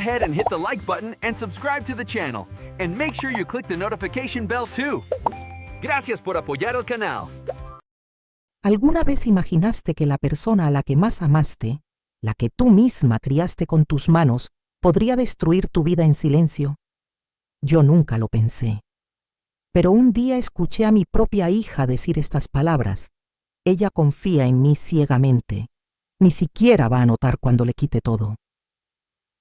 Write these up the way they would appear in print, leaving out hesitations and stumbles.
ahead and hit the like button and subscribe to the channel. And make sure you click the notification bell too. Gracias por apoyar el canal. ¿Alguna vez imaginaste que la persona a la que más amaste, la que tú misma criaste con tus manos, podría destruir tu vida en silencio? Yo nunca lo pensé. Pero un día escuché a mi propia hija decir estas palabras. Ella confía en mí ciegamente. Ni siquiera va a notar cuando le quite todo.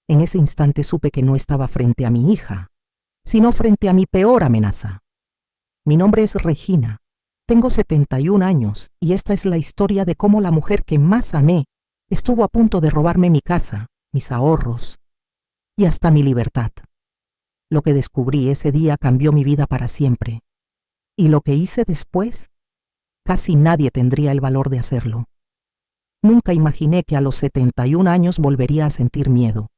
En ese instante supe que no estaba frente a mi hija, sino frente a mi peor amenaza. Mi nombre es Regina. Tengo 71 años y esta es la historia de cómo la mujer que más amé estuvo a punto de robarme mi casa, mis ahorros y hasta mi libertad. Lo que descubrí ese día cambió mi vida para siempre. Y lo que hice después, casi nadie tendría el valor de hacerlo. Nunca imaginé que a los 71 años volvería a sentir miedo.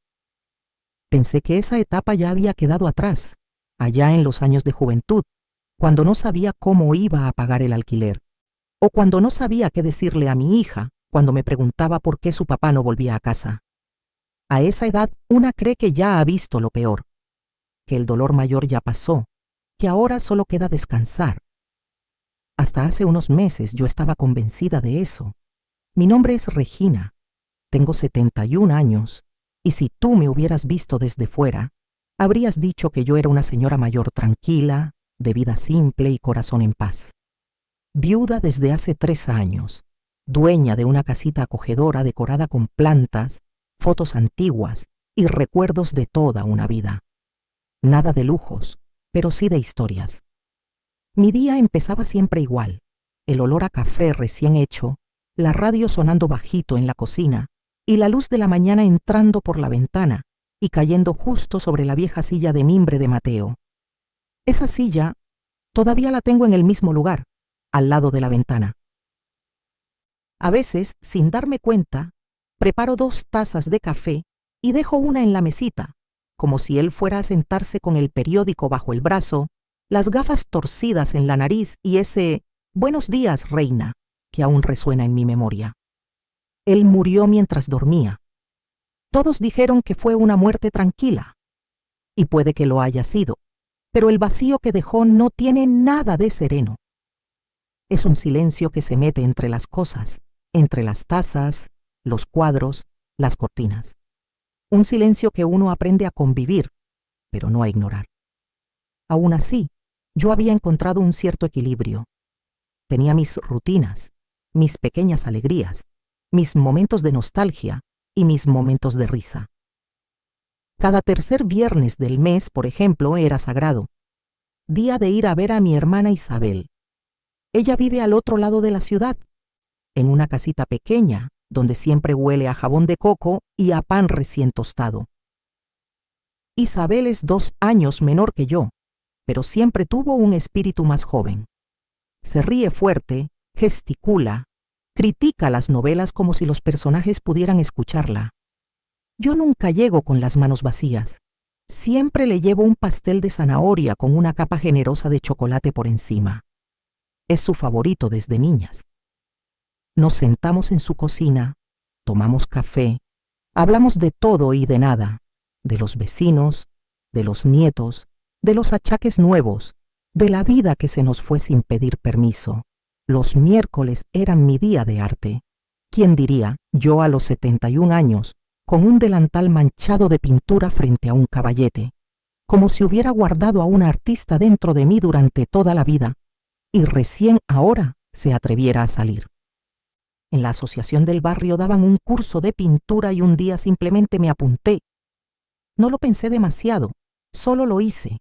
Pensé que esa etapa ya había quedado atrás, allá en los años de juventud, cuando no sabía cómo iba a pagar el alquiler, o cuando no sabía qué decirle a mi hija cuando me preguntaba por qué su papá no volvía a casa. A esa edad una cree que ya ha visto lo peor, que el dolor mayor ya pasó, que ahora solo queda descansar. Hasta hace unos meses yo estaba convencida de eso. Mi nombre es Regina, tengo 71 años, y si tú me hubieras visto desde fuera, habrías dicho que yo era una señora mayor tranquila, de vida simple y corazón en paz. Viuda desde hace 3 años, dueña de una casita acogedora decorada con plantas, fotos antiguas y recuerdos de toda una vida. Nada de lujos, pero sí de historias. Mi día empezaba siempre igual, el olor a café recién hecho, la radio sonando bajito en la cocina y la luz de la mañana entrando por la ventana y cayendo justo sobre la vieja silla de mimbre de Mateo. Esa silla todavía la tengo en el mismo lugar, al lado de la ventana. A veces, sin darme cuenta, preparo 2 tazas de café y dejo una en la mesita, como si él fuera a sentarse con el periódico bajo el brazo, las gafas torcidas en la nariz y ese «Buenos días, reina», que aún resuena en mi memoria. Él murió mientras dormía. Todos dijeron que fue una muerte tranquila, y puede que lo haya sido, pero el vacío que dejó no tiene nada de sereno. Es un silencio que se mete entre las cosas, entre las tazas, los cuadros, las cortinas. Un silencio que uno aprende a convivir, pero no a ignorar. Aún así, yo había encontrado un cierto equilibrio. Tenía mis rutinas, mis pequeñas alegrías, mis momentos de nostalgia y mis momentos de risa. Cada tercer viernes del mes, por ejemplo, era sagrado. Día de ir a ver a mi hermana Isabel. Ella vive al otro lado de la ciudad, en una casita pequeña, donde siempre huele a jabón de coco y a pan recién tostado. Isabel es 2 años menor que yo, pero siempre tuvo un espíritu más joven. Se ríe fuerte, gesticula, critica las novelas como si los personajes pudieran escucharla. Yo nunca llego con las manos vacías. Siempre le llevo un pastel de zanahoria con una capa generosa de chocolate por encima. Es su favorito desde niñas. Nos sentamos en su cocina, tomamos café, hablamos de todo y de nada, de los vecinos, de los nietos, de los achaques nuevos, de la vida que se nos fue sin pedir permiso. Los miércoles eran mi día de arte. ¿Quién diría, yo a los 71 años, con un delantal manchado de pintura frente a un caballete, como si hubiera guardado a un artista dentro de mí durante toda la vida, y recién ahora se atreviera a salir? En la asociación del barrio daban un curso de pintura y un día simplemente me apunté. No lo pensé demasiado, solo lo hice.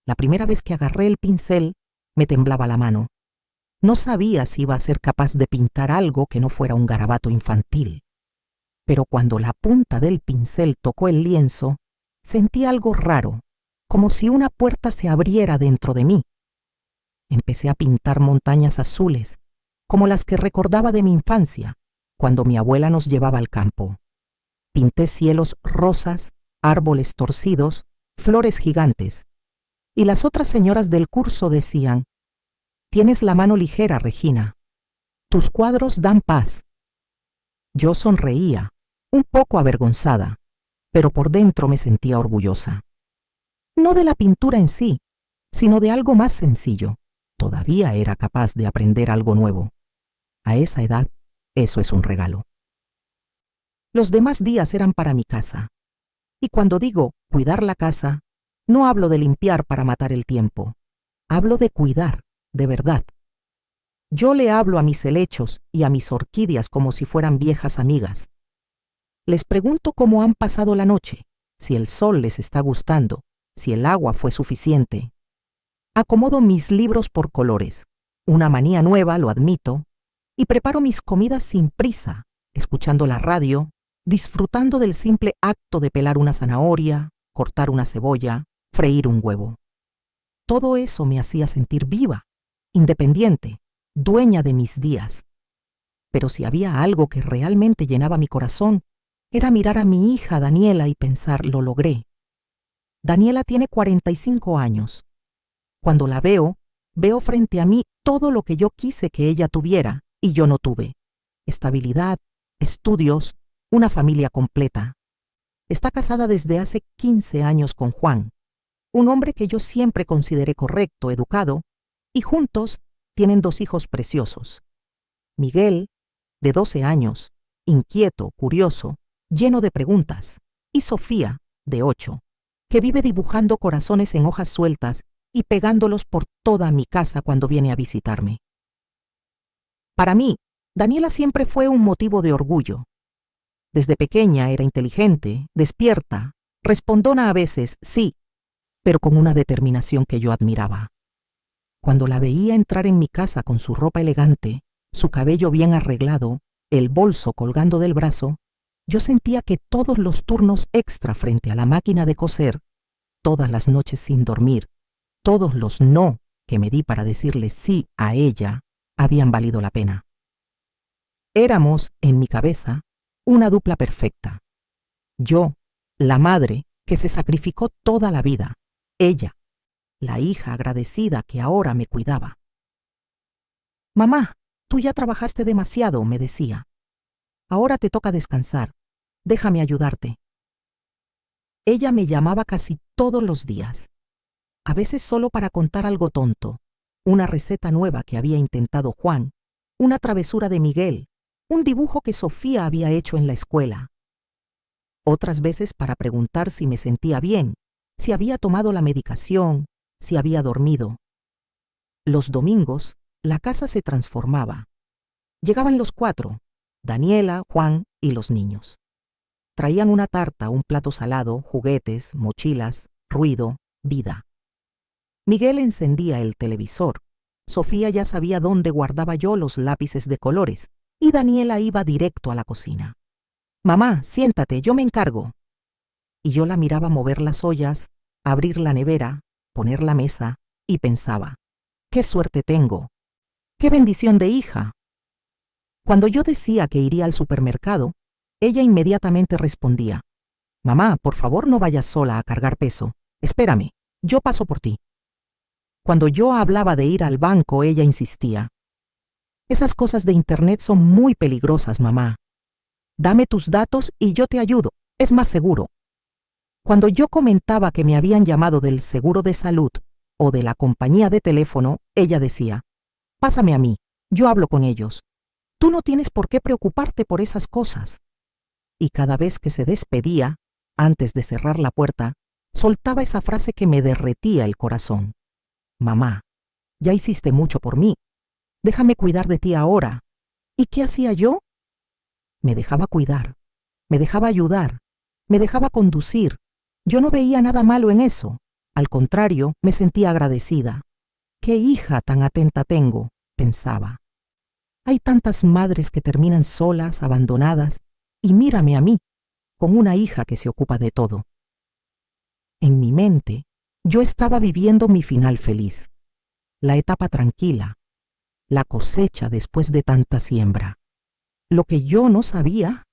La primera vez que agarré el pincel, me temblaba la mano. No sabía si iba a ser capaz de pintar algo que no fuera un garabato infantil. Pero cuando la punta del pincel tocó el lienzo, sentí algo raro, como si una puerta se abriera dentro de mí. Empecé a pintar montañas azules, como las que recordaba de mi infancia, cuando mi abuela nos llevaba al campo. Pinté cielos rosas, árboles torcidos, flores gigantes. Y las otras señoras del curso decían: «Tienes la mano ligera, Regina. Tus cuadros dan paz». Yo sonreía, un poco avergonzada, pero por dentro me sentía orgullosa. No de la pintura en sí, sino de algo más sencillo. Todavía era capaz de aprender algo nuevo. A esa edad, eso es un regalo. Los demás días eran para mi casa. Y cuando digo cuidar la casa, no hablo de limpiar para matar el tiempo. Hablo de cuidar, de verdad. Yo le hablo a mis helechos y a mis orquídeas como si fueran viejas amigas. Les pregunto cómo han pasado la noche, si el sol les está gustando, si el agua fue suficiente. Acomodo mis libros por colores, una manía nueva, lo admito, y preparo mis comidas sin prisa, escuchando la radio, disfrutando del simple acto de pelar una zanahoria, cortar una cebolla, freír un huevo. Todo eso me hacía sentir viva, independiente, dueña de mis días. Pero si había algo que realmente llenaba mi corazón, era mirar a mi hija Daniela y pensar, lo logré. Daniela tiene 45 años. Cuando la veo, veo frente a mí todo lo que yo quise que ella tuviera y yo no tuve. Estabilidad, estudios, una familia completa. Está casada desde hace 15 años con Juan, un hombre que yo siempre consideré correcto, educado, y juntos tienen 2 hijos preciosos. Miguel, de 12 años, inquieto, curioso, lleno de preguntas, y Sofía, de 8, que vive dibujando corazones en hojas sueltas y pegándolos por toda mi casa cuando viene a visitarme. Para mí, Daniela siempre fue un motivo de orgullo. Desde pequeña era inteligente, despierta, respondona a veces, sí, pero con una determinación que yo admiraba. Cuando la veía entrar en mi casa con su ropa elegante, su cabello bien arreglado, el bolso colgando del brazo, yo sentía que todos los turnos extra frente a la máquina de coser, todas las noches sin dormir, todos los no que me di para decirle sí a ella, habían valido la pena. Éramos, en mi cabeza, una dupla perfecta. Yo, la madre que se sacrificó toda la vida. Ella, la hija agradecida que ahora me cuidaba. Mamá, tú ya trabajaste demasiado, me decía. Ahora te toca descansar. Déjame ayudarte. Ella me llamaba casi todos los días. A veces solo para contar algo tonto, una receta nueva que había intentado Juan, una travesura de Miguel, un dibujo que Sofía había hecho en la escuela. Otras veces para preguntar si me sentía bien, si había tomado la medicación, si había dormido. Los domingos, la casa se transformaba. Llegaban los 4, Daniela, Juan y los niños. Traían una tarta, un plato salado, juguetes, mochilas, ruido, vida. Miguel encendía el televisor. Sofía ya sabía dónde guardaba yo los lápices de colores y Daniela iba directo a la cocina. Mamá, siéntate, yo me encargo. Y yo la miraba mover las ollas, abrir la nevera, poner la mesa y pensaba, qué suerte tengo, qué bendición de hija. Cuando yo decía que iría al supermercado, ella inmediatamente respondía, mamá, por favor no vayas sola a cargar peso, espérame, yo paso por ti. Cuando yo hablaba de ir al banco, ella insistía, esas cosas de internet son muy peligrosas, mamá. Dame tus datos y yo te ayudo, es más seguro. Cuando yo comentaba que me habían llamado del seguro de salud o de la compañía de teléfono, ella decía, pásame a mí, yo hablo con ellos. Tú no tienes por qué preocuparte por esas cosas. Y cada vez que se despedía, antes de cerrar la puerta, soltaba esa frase que me derretía el corazón. Mamá, ya hiciste mucho por mí. Déjame cuidar de ti ahora. ¿Y qué hacía yo? Me dejaba cuidar, me dejaba ayudar, me dejaba conducir. Yo no veía nada malo en eso. Al contrario, me sentía agradecida. ¡Qué hija tan atenta tengo!, pensaba. Hay tantas madres que terminan solas, abandonadas, y mírame a mí, con una hija que se ocupa de todo. En mi mente, yo estaba viviendo mi final feliz, la etapa tranquila, la cosecha después de tanta siembra. Lo que yo no sabía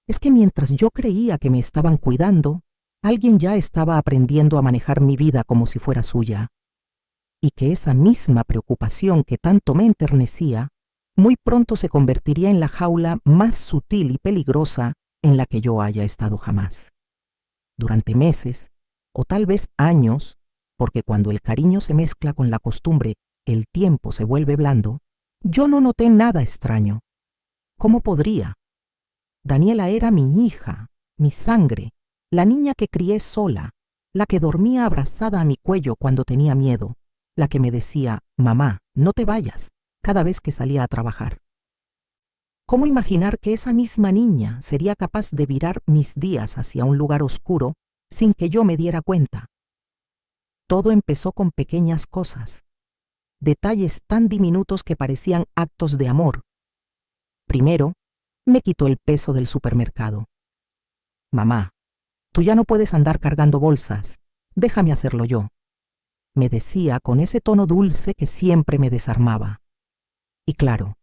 es que mientras yo creía que me estaban cuidando, alguien ya estaba aprendiendo a manejar mi vida como si fuera suya, y que esa misma preocupación que tanto me enternecía, muy pronto se convertiría en la jaula más sutil y peligrosa en la que yo haya estado jamás. Durante meses, o tal vez años, porque cuando el cariño se mezcla con la costumbre, el tiempo se vuelve blando, yo no noté nada extraño. ¿Cómo podría? Daniela era mi hija, mi sangre, la niña que crié sola, la que dormía abrazada a mi cuello cuando tenía miedo, la que me decía, mamá, no te vayas, cada vez que salía a trabajar. ¿Cómo imaginar que esa misma niña sería capaz de virar mis días hacia un lugar oscuro sin que yo me diera cuenta? Todo empezó con pequeñas cosas, detalles tan diminutos que parecían actos de amor. Primero, me quitó el peso del supermercado. Mamá, tú ya no puedes andar cargando bolsas, déjame hacerlo yo, me decía con ese tono dulce que siempre me desarmaba. Y claro,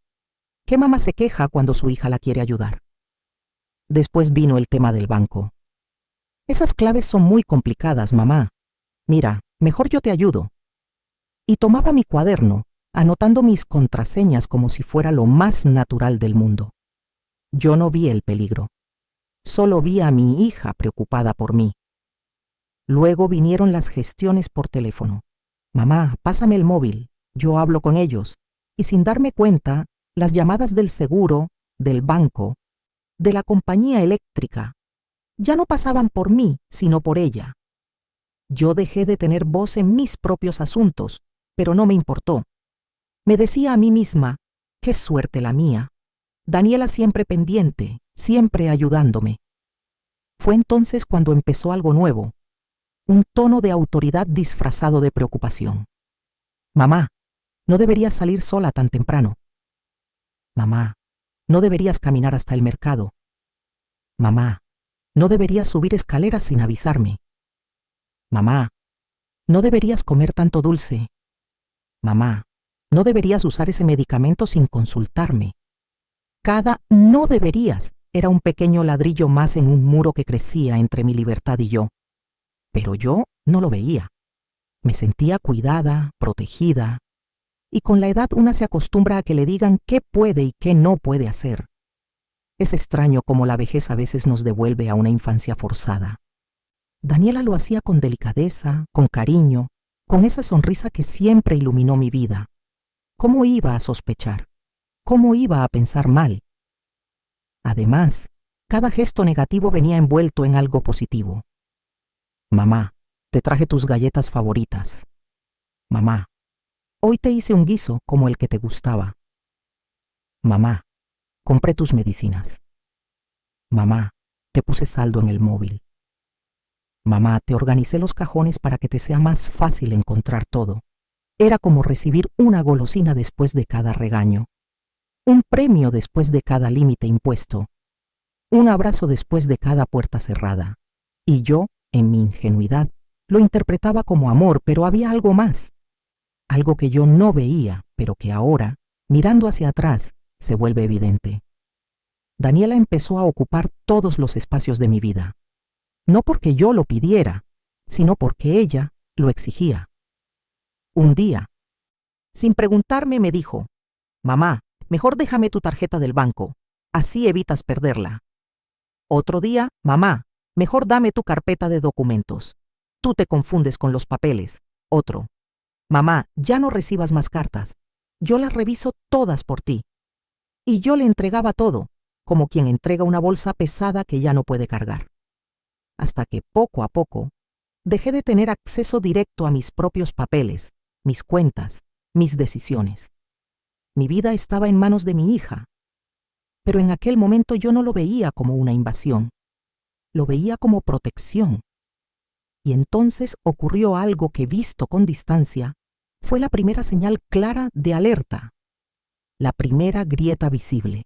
¿qué mamá se queja cuando su hija la quiere ayudar? Después vino el tema del banco. Esas claves son muy complicadas, mamá. Mira, mejor yo te ayudo. Y tomaba mi cuaderno, anotando mis contraseñas como si fuera lo más natural del mundo. Yo no vi el peligro. Solo vi a mi hija preocupada por mí. Luego vinieron las gestiones por teléfono. Mamá, pásame el móvil, yo hablo con ellos. Y sin darme cuenta, las llamadas del seguro, del banco, de la compañía eléctrica, ya no pasaban por mí, sino por ella. Yo dejé de tener voz en mis propios asuntos, pero no me importó. Me decía a mí misma, qué suerte la mía. Daniela siempre pendiente, siempre ayudándome. Fue entonces cuando empezó algo nuevo, un tono de autoridad disfrazado de preocupación. Mamá, no deberías salir sola tan temprano. Mamá, no deberías caminar hasta el mercado. Mamá, no deberías subir escaleras sin avisarme. Mamá, no deberías comer tanto dulce. Mamá, no deberías usar ese medicamento sin consultarme. Cada no deberías era un pequeño ladrillo más en un muro que crecía entre mi libertad y yo. Pero yo no lo veía. Me sentía cuidada, protegida. Y con la edad una se acostumbra a que le digan qué puede y qué no puede hacer. Es extraño cómo la vejez a veces nos devuelve a una infancia forzada. Daniela lo hacía con delicadeza, con cariño, con esa sonrisa que siempre iluminó mi vida. ¿Cómo iba a sospechar? ¿Cómo iba a pensar mal? Además, cada gesto negativo venía envuelto en algo positivo. Mamá, te traje tus galletas favoritas. Mamá, hoy te hice un guiso como el que te gustaba. Mamá, compré tus medicinas. Mamá, te puse saldo en el móvil. Mamá, te organicé los cajones para que te sea más fácil encontrar todo. Era como recibir una golosina después de cada regaño, un premio después de cada límite impuesto, un abrazo después de cada puerta cerrada. Y yo, en mi ingenuidad, lo interpretaba como amor, pero había algo más, algo que yo no veía, pero que ahora, mirando hacia atrás, se vuelve evidente. Daniela empezó a ocupar todos los espacios de mi vida. No porque yo lo pidiera, sino porque ella lo exigía. Un día, sin preguntarme, me dijo, mamá, mejor déjame tu tarjeta del banco, así evitas perderla. Otro día, mamá, mejor dame tu carpeta de documentos. Tú te confundes con los papeles. Otro, mamá, ya no recibas más cartas. Yo las reviso todas por ti. Y yo le entregaba todo, como quien entrega una bolsa pesada que ya no puede cargar. Hasta que poco a poco dejé de tener acceso directo a mis propios papeles, mis cuentas, mis decisiones. Mi vida estaba en manos de mi hija, pero en aquel momento yo no lo veía como una invasión, lo veía como protección. Y entonces ocurrió algo que, visto con distancia, fue la primera señal clara de alerta, la primera grieta visible.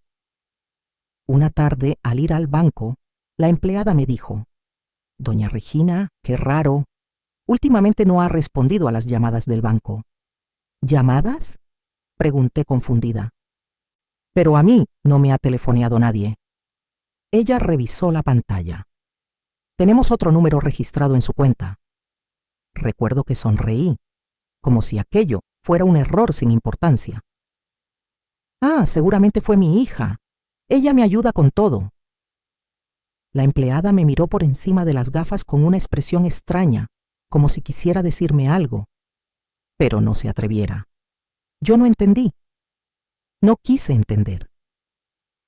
Una tarde, al ir al banco, la empleada me dijo, Doña Regina, qué raro. Últimamente no ha respondido a las llamadas del banco. ¿Llamadas? Pregunté confundida. Pero a mí no me ha telefoneado nadie. Ella revisó la pantalla. Tenemos otro número registrado en su cuenta. Recuerdo que sonreí, como si aquello fuera un error sin importancia. Ah, seguramente fue mi hija. Ella me ayuda con todo. La empleada me miró por encima de las gafas con una expresión extraña, como si quisiera decirme algo, pero no se atreviera. Yo no entendí. No quise entender.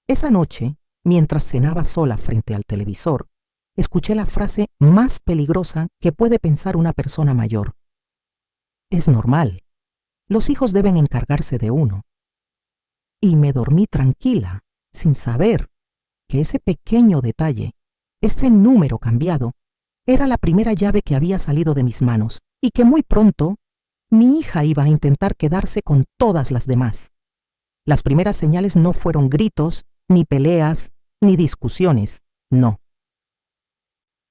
Esa noche, mientras cenaba sola frente al televisor, escuché la frase más peligrosa que puede pensar una persona mayor. Es normal. Los hijos deben encargarse de uno. Y me dormí tranquila, sin saber que ese pequeño detalle, ese número cambiado, era la primera llave que había salido de mis manos y que muy pronto mi hija iba a intentar quedarse con todas las demás. Las primeras señales no fueron gritos, ni peleas, ni discusiones, no.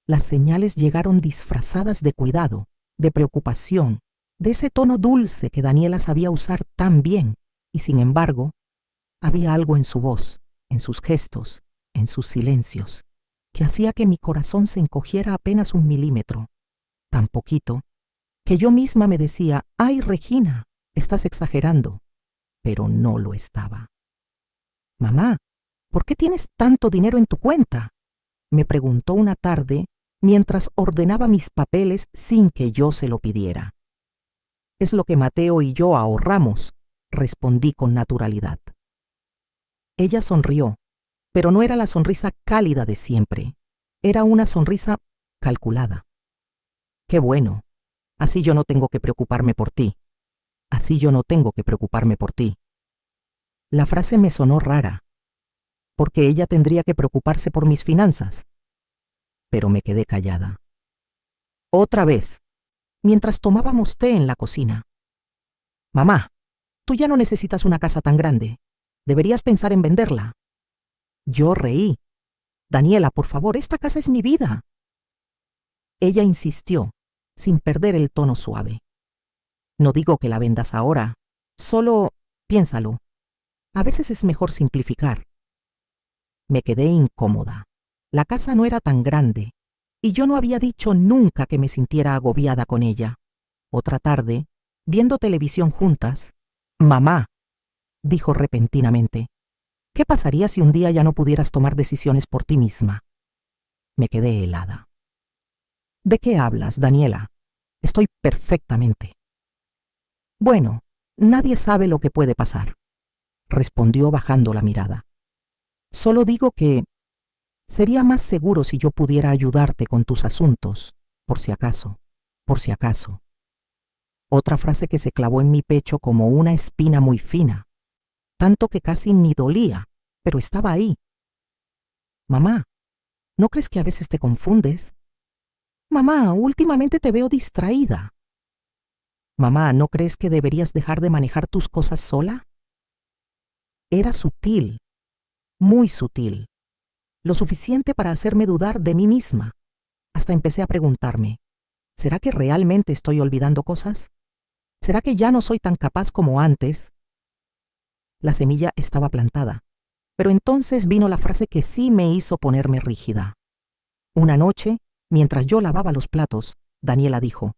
Las señales llegaron disfrazadas de cuidado, de preocupación, de ese tono dulce que Daniela sabía usar tan bien, y sin embargo, había algo en su voz, en sus gestos, en sus silencios, que hacía que mi corazón se encogiera apenas 1 milímetro, tan poquito, que yo misma me decía, «Ay, Regina, estás exagerando», pero no lo estaba. «Mamá, ¿por qué tienes tanto dinero en tu cuenta?», me preguntó una tarde mientras ordenaba mis papeles sin que yo se lo pidiera. «Es lo que Mateo y yo ahorramos», respondí con naturalidad. Ella sonrió, pero no era la sonrisa cálida de siempre. Era una sonrisa calculada. «Qué bueno. Así yo no tengo que preocuparme por ti. Así yo no tengo que preocuparme por ti». La frase me sonó rara, porque ella tendría que preocuparse por mis finanzas. Pero me quedé callada. Otra vez, mientras tomábamos té en la cocina. «Mamá, tú ya no necesitas una casa tan grande. Deberías pensar en venderla». Yo reí. «Daniela, por favor, esta casa es mi vida». Ella insistió, sin perder el tono suave. «No digo que la vendas ahora. Solo piénsalo. A veces es mejor simplificar». Me quedé incómoda. La casa no era tan grande, y yo no había dicho nunca que me sintiera agobiada con ella. Otra tarde, viendo televisión juntas, «Mamá», dijo repentinamente, «¿qué pasaría si un día ya no pudieras tomar decisiones por ti misma?». Me quedé helada. «¿De qué hablas, Daniela? Estoy perfectamente». «Bueno, nadie sabe lo que puede pasar», respondió bajando la mirada. «Solo digo que sería más seguro si yo pudiera ayudarte con tus asuntos, por si acaso, por si acaso». Otra frase que se clavó en mi pecho como una espina muy fina, tanto que casi ni dolía, pero estaba ahí. «Mamá, ¿no crees que a veces te confundes? Mamá, últimamente te veo distraída. Mamá, ¿no crees que deberías dejar de manejar tus cosas sola?». Era sutil, muy sutil, lo suficiente para hacerme dudar de mí misma. Hasta empecé a preguntarme, ¿será que realmente estoy olvidando cosas? ¿Será que ya no soy tan capaz como antes? La semilla estaba plantada, pero entonces vino la frase que sí me hizo ponerme rígida. Una noche, mientras yo lavaba los platos, Daniela dijo,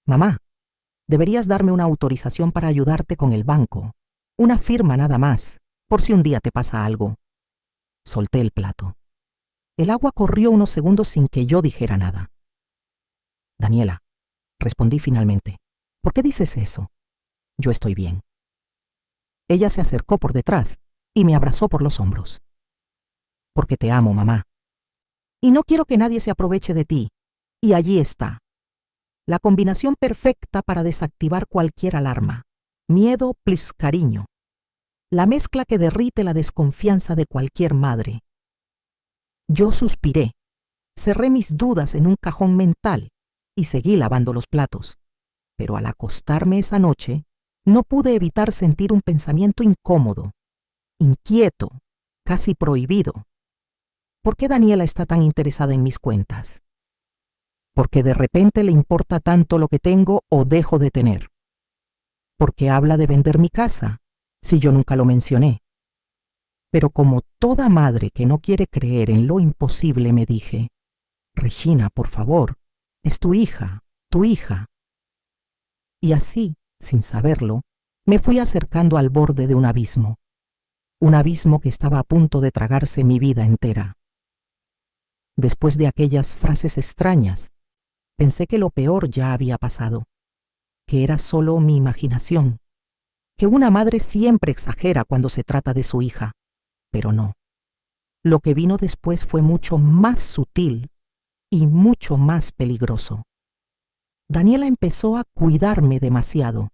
«Mamá, deberías darme una autorización para ayudarte con el banco. Una firma nada más, por si un día te pasa algo». Solté el plato. El agua corrió unos segundos sin que yo dijera nada. «Daniela», respondí finalmente, «¿por qué dices eso? Yo estoy bien». Ella se acercó por detrás y me abrazó por los hombros. «Porque te amo, mamá. Y no quiero que nadie se aproveche de ti. Y allí está. La combinación perfecta para desactivar cualquier alarma. Miedo plus cariño. La mezcla que derrite la desconfianza de cualquier madre». Yo suspiré, cerré mis dudas en un cajón mental y seguí lavando los platos. Pero al acostarme esa noche, no pude evitar sentir un pensamiento incómodo, inquieto, casi prohibido. ¿Por qué Daniela está tan interesada en mis cuentas? ¿Por qué de repente le importa tanto lo que tengo o dejo de tener? ¿Por qué habla de vender mi casa, si yo nunca lo mencioné? Pero como toda madre que no quiere creer en lo imposible, me dije, «Regina, por favor, es tu hija, tu hija». Y así, sin saberlo, me fui acercando al borde de un abismo que estaba a punto de tragarse mi vida entera. Después de aquellas frases extrañas, pensé que lo peor ya había pasado, que era solo mi imaginación, que una madre siempre exagera cuando se trata de su hija, pero no. Lo que vino después fue mucho más sutil y mucho más peligroso. Daniela empezó a cuidarme demasiado.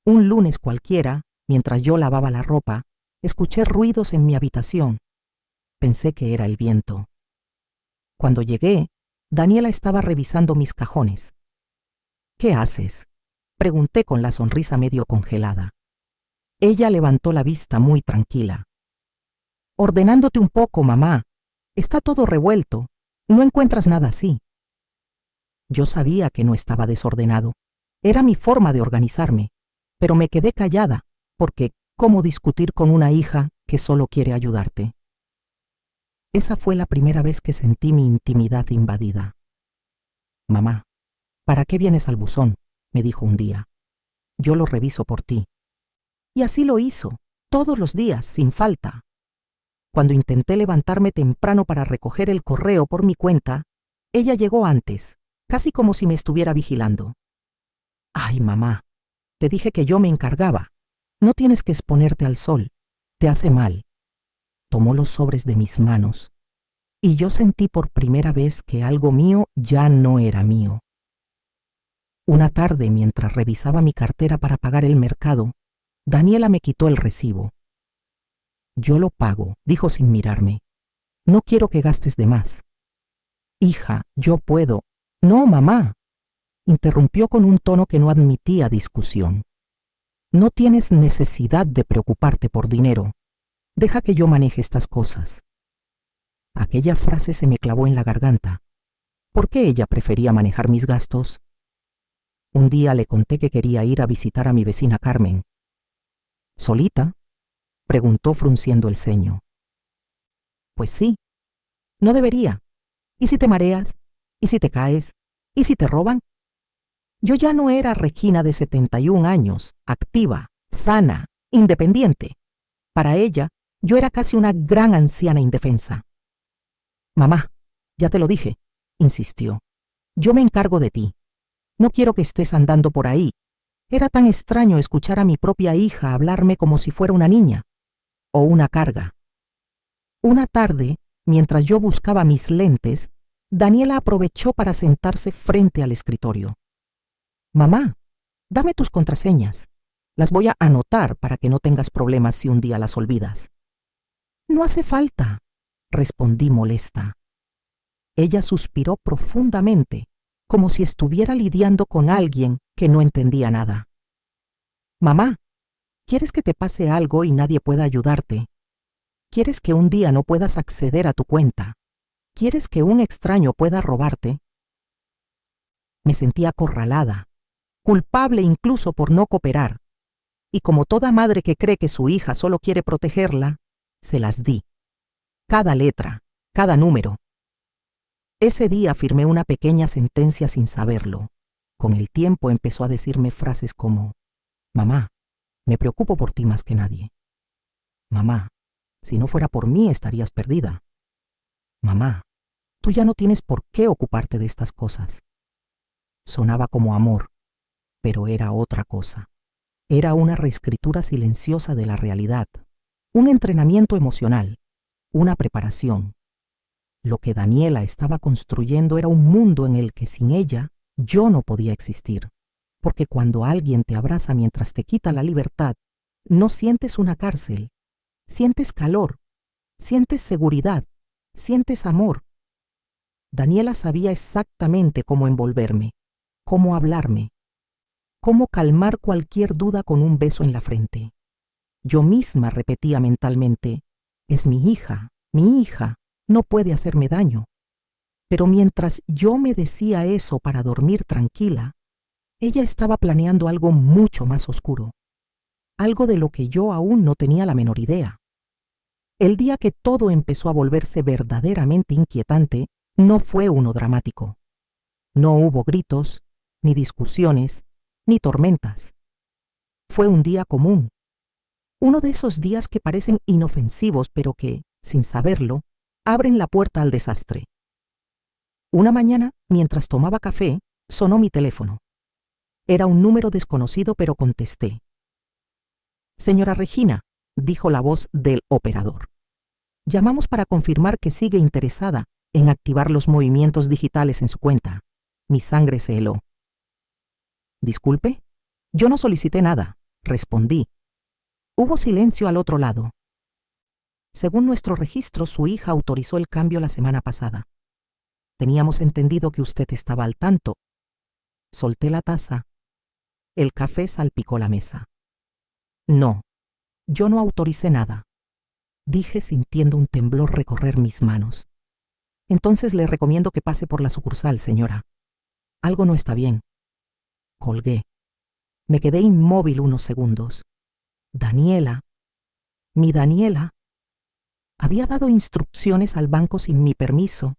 Un lunes cualquiera, mientras yo lavaba la ropa, escuché ruidos en mi habitación. Pensé que era el viento. Cuando llegué, Daniela estaba revisando mis cajones. ¿Qué haces?, pregunté con la sonrisa medio congelada. Ella levantó la vista muy tranquila. Ordenándote un poco, mamá. Está todo revuelto. No encuentras nada así. Yo sabía que no estaba desordenado. Era mi forma de organizarme, pero me quedé callada, porque ¿cómo discutir con una hija que solo quiere ayudarte? Esa fue la primera vez que sentí mi intimidad invadida. Mamá, ¿para qué vienes al buzón?, me dijo un día. Yo lo reviso por ti. Y así lo hizo, todos los días, sin falta. Cuando intenté levantarme temprano para recoger el correo por mi cuenta, ella llegó antes, casi como si me estuviera vigilando. Ay, mamá, te dije que yo me encargaba. No tienes que exponerte al sol, te hace mal. Tomó los sobres de mis manos, y yo sentí por primera vez que algo mío ya no era mío. Una tarde, mientras revisaba mi cartera para pagar el mercado, Daniela me quitó el recibo. Yo lo pago, dijo sin mirarme. No quiero que gastes de más. Hija, yo puedo. No, mamá, interrumpió con un tono que no admitía discusión. No tienes necesidad de preocuparte por dinero. Deja que yo maneje estas cosas. Aquella frase se me clavó en la garganta. ¿Por qué ella prefería manejar mis gastos? Un día le conté que quería ir a visitar a mi vecina Carmen. ¿Solita?, preguntó frunciendo el ceño. Pues sí. No debería. ¿Y si te mareas? ¿Y si te caes? ¿Y si te roban? Yo ya no era Regina de 71 años, activa, sana, independiente. Para ella, yo era casi una gran anciana indefensa. Mamá, ya te lo dije, insistió. Yo me encargo de ti. No quiero que estés andando por ahí. Era tan extraño escuchar a mi propia hija hablarme como si fuera una niña o una carga. Una tarde, mientras yo buscaba mis lentes, Daniela aprovechó para sentarse frente al escritorio. Mamá, dame tus contraseñas. Las voy a anotar para que no tengas problemas si un día las olvidas. No hace falta, respondí molesta. Ella suspiró profundamente, como si estuviera lidiando con alguien que no entendía nada. Mamá, ¿quieres que te pase algo y nadie pueda ayudarte? ¿Quieres que un día no puedas acceder a tu cuenta? ¿Quieres que un extraño pueda robarte? Me sentía acorralada, culpable incluso por no cooperar, y como toda madre que cree que su hija solo quiere protegerla, se las di. Cada letra, cada número. Ese día firmé una pequeña sentencia sin saberlo. Con el tiempo empezó a decirme frases como: mamá, me preocupo por ti más que nadie. Mamá, si no fuera por mí estarías perdida. Mamá, tú ya no tienes por qué ocuparte de estas cosas. Sonaba como amor, pero era otra cosa. Era una reescritura silenciosa de la realidad, un entrenamiento emocional, una preparación. Lo que Daniela estaba construyendo era un mundo en el que sin ella yo no podía existir, porque cuando alguien te abraza mientras te quita la libertad, no sientes una cárcel, sientes calor, sientes seguridad, sientes amor. Daniela sabía exactamente cómo envolverme, cómo hablarme, cómo calmar cualquier duda con un beso en la frente. Yo misma repetía mentalmente: es mi hija, no puede hacerme daño. Pero mientras yo me decía eso para dormir tranquila, ella estaba planeando algo mucho más oscuro, algo de lo que yo aún no tenía la menor idea. El día que todo empezó a volverse verdaderamente inquietante, no fue uno dramático. No hubo gritos, ni discusiones, ni tormentas. Fue un día común. Uno de esos días que parecen inofensivos, pero que, sin saberlo, abren la puerta al desastre. Una mañana, mientras tomaba café, sonó mi teléfono. Era un número desconocido, pero contesté. Señora Regina, dijo la voz del operador. Llamamos para confirmar que sigue interesada en activar los movimientos digitales en su cuenta. Mi sangre se heló. Disculpe, yo no solicité nada, respondí. Hubo silencio al otro lado. Según nuestro registro, su hija autorizó el cambio la semana pasada. Teníamos entendido que usted estaba al tanto. Solté la taza. El café salpicó la mesa. No, yo no autoricé nada, dije sintiendo un temblor recorrer mis manos. Entonces le recomiendo que pase por la sucursal, señora. Algo no está bien. Colgué. Me quedé inmóvil unos segundos. Daniela, mi Daniela, había dado instrucciones al banco sin mi permiso.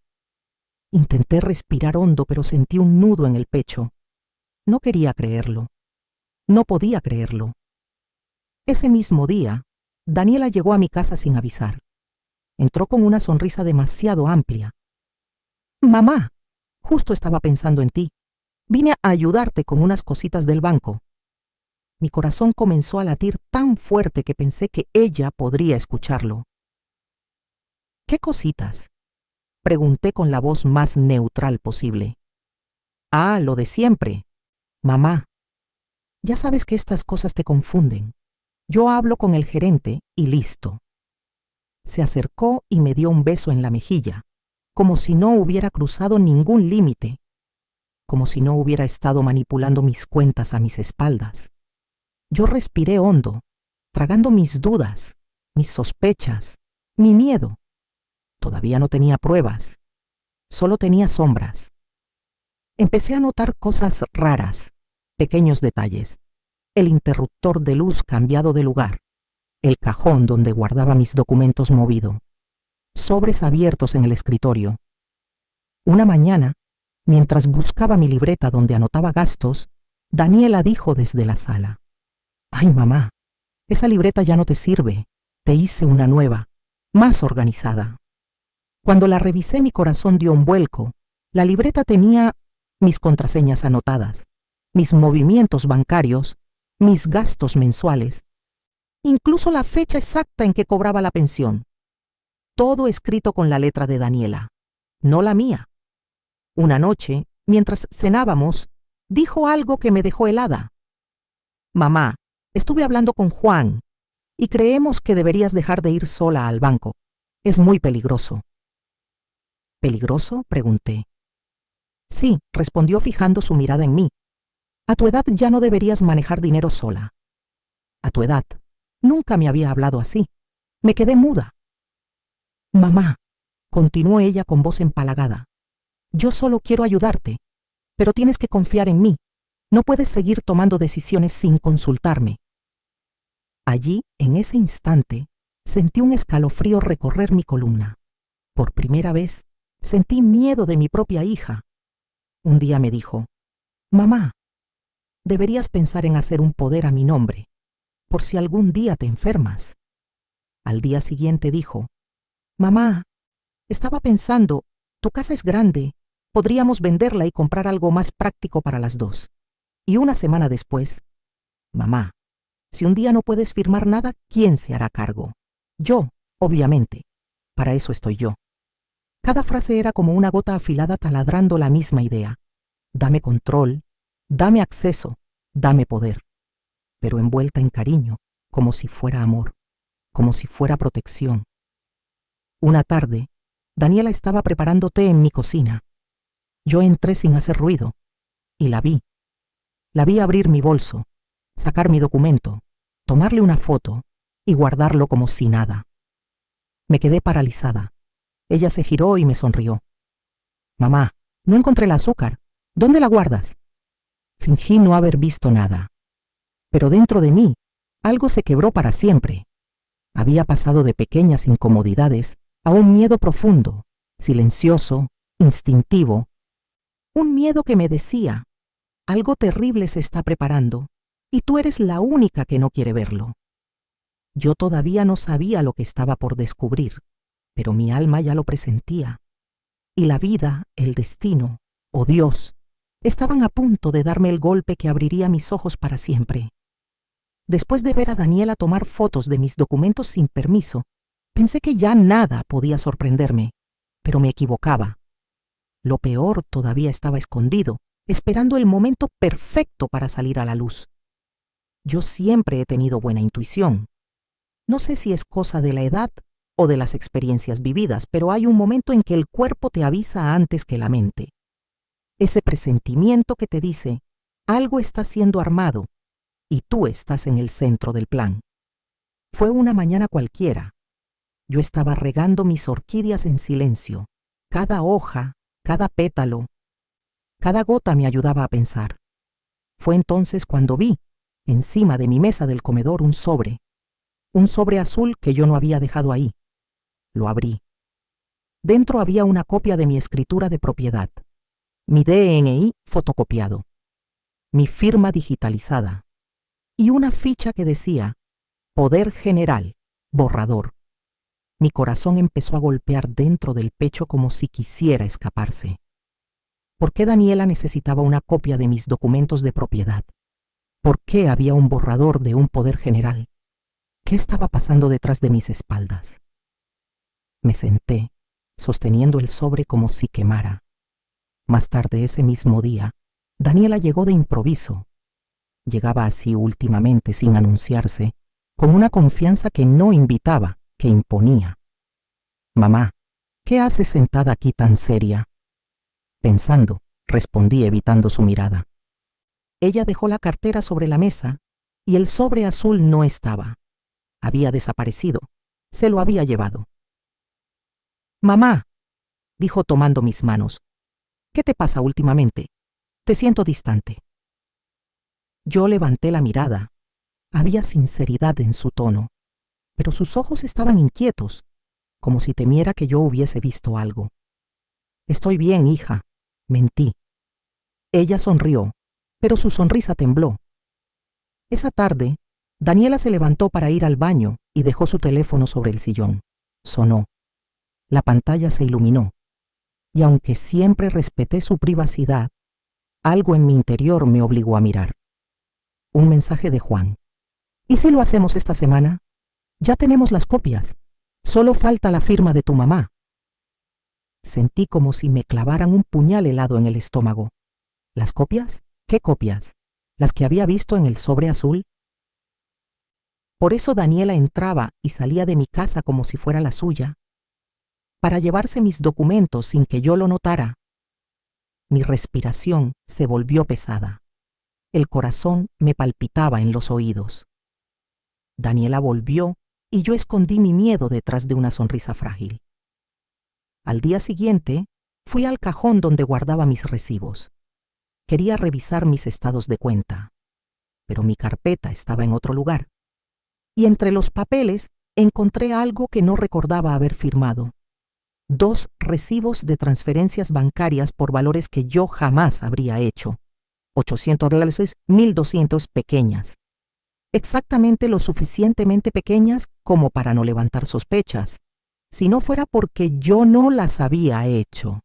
Intenté respirar hondo, pero sentí un nudo en el pecho. No quería creerlo. No podía creerlo. Ese mismo día, Daniela llegó a mi casa sin avisar. Entró con una sonrisa demasiado amplia. Mamá, justo estaba pensando en ti. Vine a ayudarte con unas cositas del banco. Mi corazón comenzó a latir tan fuerte que pensé que ella podría escucharlo. ¿Qué cositas? Pregunté con la voz más neutral posible. Ah, lo de siempre. Mamá, ya sabes que estas cosas te confunden. Yo hablo con el gerente y listo. Se acercó y me dio un beso en la mejilla, como si no hubiera cruzado ningún límite, como si no hubiera estado manipulando mis cuentas a mis espaldas. Yo respiré hondo, tragando mis dudas, mis sospechas, mi miedo. Todavía no tenía pruebas, solo tenía sombras. Empecé a notar cosas raras, pequeños detalles. El interruptor de luz cambiado de lugar, el cajón donde guardaba mis documentos movido, sobres abiertos en el escritorio. Una mañana, mientras buscaba mi libreta donde anotaba gastos, Daniela dijo desde la sala: «Ay, mamá, esa libreta ya no te sirve. Te hice una nueva, más organizada». Cuando la revisé, mi corazón dio un vuelco. La libreta tenía mis contraseñas anotadas, mis movimientos bancarios, mis gastos mensuales, incluso la fecha exacta en que cobraba la pensión. Todo escrito con la letra de Daniela, no la mía. Una noche, mientras cenábamos, dijo algo que me dejó helada. «Mamá, estuve hablando con Juan y creemos que deberías dejar de ir sola al banco. Es muy peligroso». ¿Peligroso?, pregunté. Sí, respondió fijando su mirada en mí. A tu edad ya no deberías manejar dinero sola. A tu edad, nunca me había hablado así. Me quedé muda. Mamá, continuó ella con voz empalagada, yo solo quiero ayudarte, pero tienes que confiar en mí. No puedes seguir tomando decisiones sin consultarme. Allí, en ese instante, sentí un escalofrío recorrer mi columna. Por primera vez, sentí miedo de mi propia hija. Un día me dijo: «Mamá, deberías pensar en hacer un poder a mi nombre, por si algún día te enfermas». Al día siguiente dijo: «Mamá, estaba pensando, tu casa es grande, podríamos venderla y comprar algo más práctico para las dos». Y una semana después: «Mamá, si un día no puedes firmar nada, ¿quién se hará cargo? Yo, obviamente. Para eso estoy yo». Cada frase era como una gota afilada taladrando la misma idea. Dame control, dame acceso, dame poder. Pero envuelta en cariño, como si fuera amor, como si fuera protección. Una tarde, Daniela estaba preparando té en mi cocina. Yo entré sin hacer ruido y la vi. La vi abrir mi bolso, sacar mi documento, tomarle una foto y guardarlo como si nada. Me quedé paralizada. Ella se giró y me sonrió. «Mamá, no encontré el azúcar. ¿Dónde la guardas?» Fingí no haber visto nada. Pero dentro de mí, algo se quebró para siempre. Había pasado de pequeñas incomodidades a un miedo profundo, silencioso, instintivo. Un miedo que me decía: algo terrible se está preparando, y tú eres la única que no quiere verlo. Yo todavía no sabía lo que estaba por descubrir, pero mi alma ya lo presentía. y la vida, el destino, o Dios, estaban a punto de darme el golpe que abriría mis ojos para siempre. Después de ver a Daniela tomar fotos de mis documentos sin permiso, pensé que ya nada podía sorprenderme, pero me equivocaba. Lo peor todavía estaba escondido, esperando el momento perfecto para salir a la luz. Yo siempre he tenido buena intuición. No sé si es cosa de la edad o de las experiencias vividas, pero hay un momento en que el cuerpo te avisa antes que la mente. Ese presentimiento que te dice, algo está siendo armado y tú estás en el centro del plan. Fue una mañana cualquiera. Yo estaba regando mis orquídeas en silencio. Cada hoja, cada pétalo, cada gota me ayudaba a pensar. Fue entonces cuando vi, encima de mi mesa del comedor, un sobre azul que yo no había dejado ahí. Lo abrí. Dentro había una copia de mi escritura de propiedad, mi DNI fotocopiado, mi firma digitalizada y una ficha que decía Poder General, borrador. Mi corazón empezó a golpear dentro del pecho como si quisiera escaparse. ¿Por qué Daniela necesitaba una copia de mis documentos de propiedad? ¿Por qué había un borrador de un poder general? ¿Qué estaba pasando detrás de mis espaldas? Me senté, sosteniendo el sobre como si quemara. Más tarde ese mismo día, Daniela llegó de improviso. Llegaba así últimamente sin anunciarse, con una confianza que no invitaba, que imponía. «Mamá, ¿qué haces sentada aquí tan seria?» Pensando, respondí evitando su mirada. Ella dejó la cartera sobre la mesa y el sobre azul no estaba. Había desaparecido. Se lo había llevado. «Mamá», dijo tomando mis manos, «¿qué te pasa últimamente? Te siento distante». Yo levanté la mirada. Había sinceridad en su tono, pero sus ojos estaban inquietos, como si temiera que yo hubiese visto algo. «Estoy bien, hija», mentí. Ella sonrió, pero su sonrisa tembló. Esa tarde, Daniela se levantó para ir al baño y dejó su teléfono sobre el sillón. Sonó. La pantalla se iluminó, y aunque siempre respeté su privacidad, algo en mi interior me obligó a mirar. Un mensaje de Juan. «¿Y si lo hacemos esta semana? Ya tenemos las copias. Solo falta la firma de tu mamá». Sentí como si me clavaran un puñal helado en el estómago. ¿Las copias? ¿Qué copias? ¿Las que había visto en el sobre azul? Por eso Daniela entraba y salía de mi casa como si fuera la suya, para llevarse mis documentos sin que yo lo notara. Mi respiración se volvió pesada. El corazón me palpitaba en los oídos. Daniela volvió y yo escondí mi miedo detrás de una sonrisa frágil. Al día siguiente, fui al cajón donde guardaba mis recibos. Quería revisar mis estados de cuenta, pero mi carpeta estaba en otro lugar. Y entre los papeles encontré algo que no recordaba haber firmado. 2 recibos de transferencias bancarias por valores que yo jamás habría hecho. $800, 1,200 pequeñas. Exactamente lo suficientemente pequeñas como para no levantar sospechas, si no fuera porque yo no las había hecho.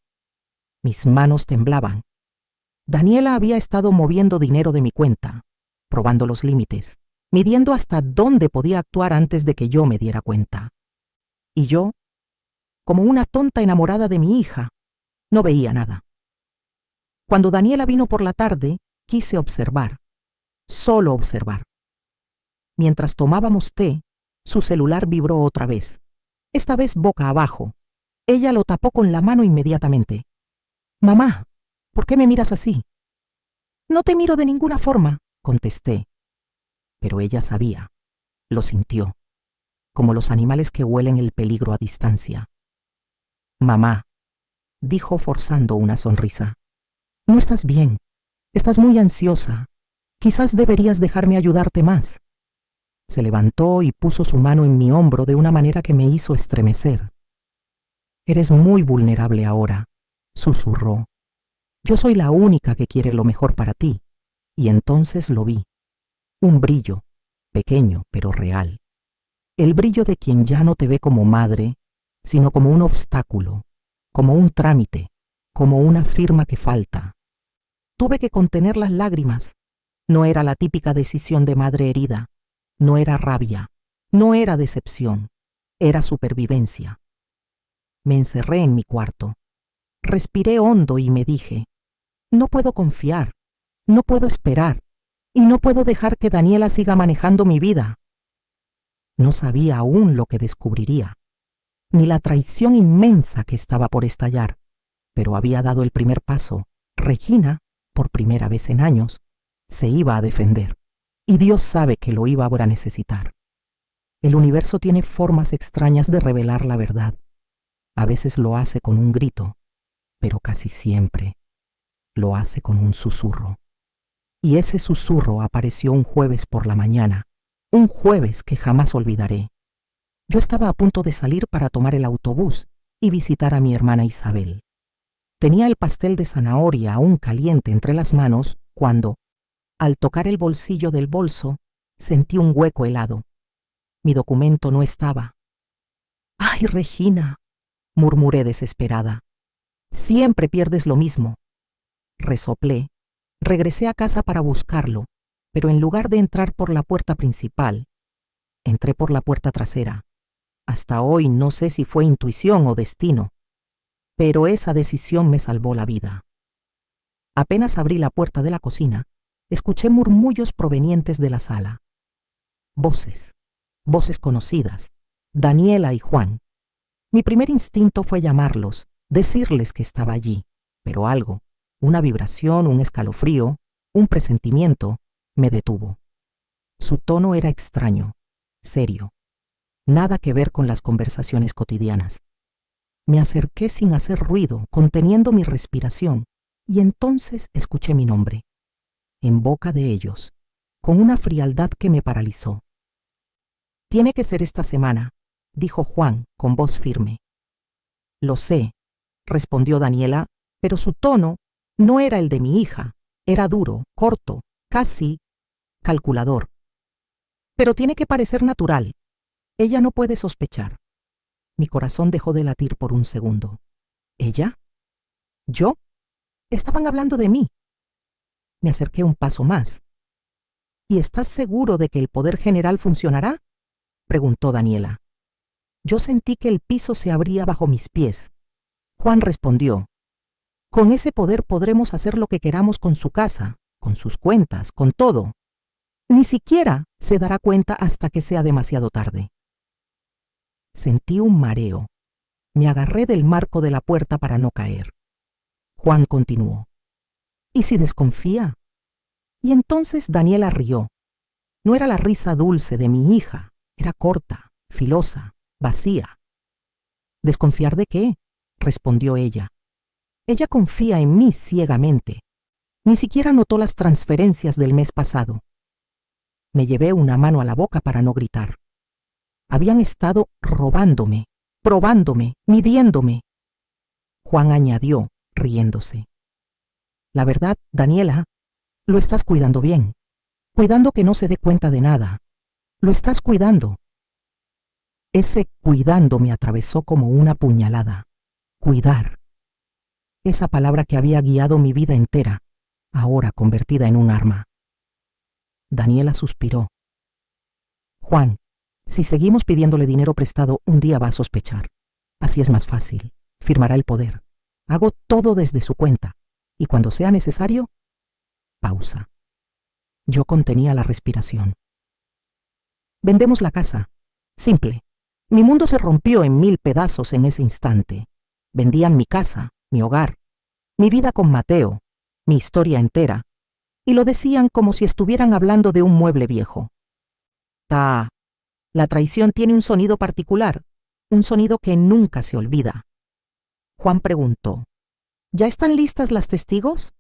Mis manos temblaban. Daniela había estado moviendo dinero de mi cuenta, probando los límites, midiendo hasta dónde podía actuar antes de que yo me diera cuenta. Y yo, como una tonta enamorada de mi hija, no veía nada. Cuando Daniela vino por la tarde, quise observar, solo observar. Mientras tomábamos té, su celular vibró otra vez, esta vez boca abajo. Ella lo tapó con la mano inmediatamente. «Mamá, ¿por qué me miras así?» «No te miro de ninguna forma», contesté. Pero ella sabía, lo sintió, como los animales que huelen el peligro a distancia. «Mamá», dijo forzando una sonrisa, «no estás bien, estás muy ansiosa. Quizás deberías dejarme ayudarte más». Se levantó y puso su mano en mi hombro de una manera que me hizo estremecer. «Eres muy vulnerable ahora», susurró. «Yo soy la única que quiere lo mejor para ti». Y entonces lo vi. Un brillo, pequeño pero real. El brillo de quien ya no te ve como madre, sino como un obstáculo, como un trámite, como una firma que falta. Tuve que contener las lágrimas. No era la típica decisión de madre herida, no era rabia, no era decepción, era supervivencia. Me encerré en mi cuarto. Respiré hondo y me dije, no puedo confiar, no puedo esperar, y no puedo dejar que Daniela siga manejando mi vida. No sabía aún lo que descubriría, ni la traición inmensa que estaba por estallar, pero había dado el primer paso. Regina, por primera vez en años, se iba a defender, y Dios sabe que lo iba ahora a necesitar. El universo tiene formas extrañas de revelar la verdad. A veces lo hace con un grito, pero casi siempre lo hace con un susurro. Y ese susurro apareció un jueves por la mañana, un jueves que jamás olvidaré. Yo estaba a punto de salir para tomar el autobús y visitar a mi hermana Isabel. Tenía el pastel de zanahoria aún caliente entre las manos cuando, al tocar el bolsillo del bolso, sentí un hueco helado. Mi documento no estaba. ¡Ay, Regina!, murmuré desesperada. Siempre pierdes lo mismo. Resoplé. Regresé a casa para buscarlo, pero en lugar de entrar por la puerta principal, entré por la puerta trasera. Hasta hoy no sé si fue intuición o destino, pero esa decisión me salvó la vida. Apenas abrí la puerta de la cocina, escuché murmullos provenientes de la sala. Voces conocidas, Daniela y Juan. Mi primer instinto fue llamarlos, decirles que estaba allí, pero algo, una vibración, un escalofrío, un presentimiento, me detuvo. Su tono era extraño, serio, nada que ver con las conversaciones cotidianas. Me acerqué sin hacer ruido, conteniendo mi respiración, y entonces escuché mi nombre, en boca de ellos, con una frialdad que me paralizó. «Tiene que ser esta semana», dijo Juan con voz firme. «Lo sé», respondió Daniela, pero su tono no era el de mi hija, era duro, corto, casi calculador. «Pero tiene que parecer natural. Ella no puede sospechar». Mi corazón dejó de latir por un segundo. ¿Ella? ¿Yo? Estaban hablando de mí. Me acerqué un paso más. ¿Y estás seguro de que el poder general funcionará?, preguntó Daniela. Yo sentí que el piso se abría bajo mis pies. Juan respondió, «Con ese poder podremos hacer lo que queramos con su casa, con sus cuentas, con todo. Ni siquiera se dará cuenta hasta que sea demasiado tarde». Sentí un mareo. Me agarré del marco de la puerta para no caer. Juan continuó, «¿Y si desconfía?». Y entonces Daniela rió. No era la risa dulce de mi hija, era corta, filosa, vacía. «¿Desconfiar de qué?», respondió ella. Ella confía en mí ciegamente. Ni siquiera notó las transferencias del mes pasado. Me llevé una mano a la boca para no gritar. Habían estado robándome, probándome, midiéndome. Juan añadió, riéndose, «La verdad, Daniela, lo estás cuidando bien, cuidando que no se dé cuenta de nada. Lo estás cuidando». Ese cuidando me atravesó como una puñalada. Cuidar. Esa palabra que había guiado mi vida entera, ahora convertida en un arma. Daniela suspiró. «Juan, si seguimos pidiéndole dinero prestado, un día va a sospechar. Así es más fácil. Firmará el poder. Hago todo desde su cuenta. Y cuando sea necesario...». Pausa. Yo contenía la respiración. «Vendemos la casa. Simple. Mi mundo se rompió en 1000 pedazos en ese instante. Vendían mi casa, mi hogar, mi vida con Mateo, mi historia entera, y lo decían como si estuvieran hablando de un mueble viejo. La traición tiene un sonido particular, un sonido que nunca se olvida». Juan preguntó, «¿Ya están listas las testigos?».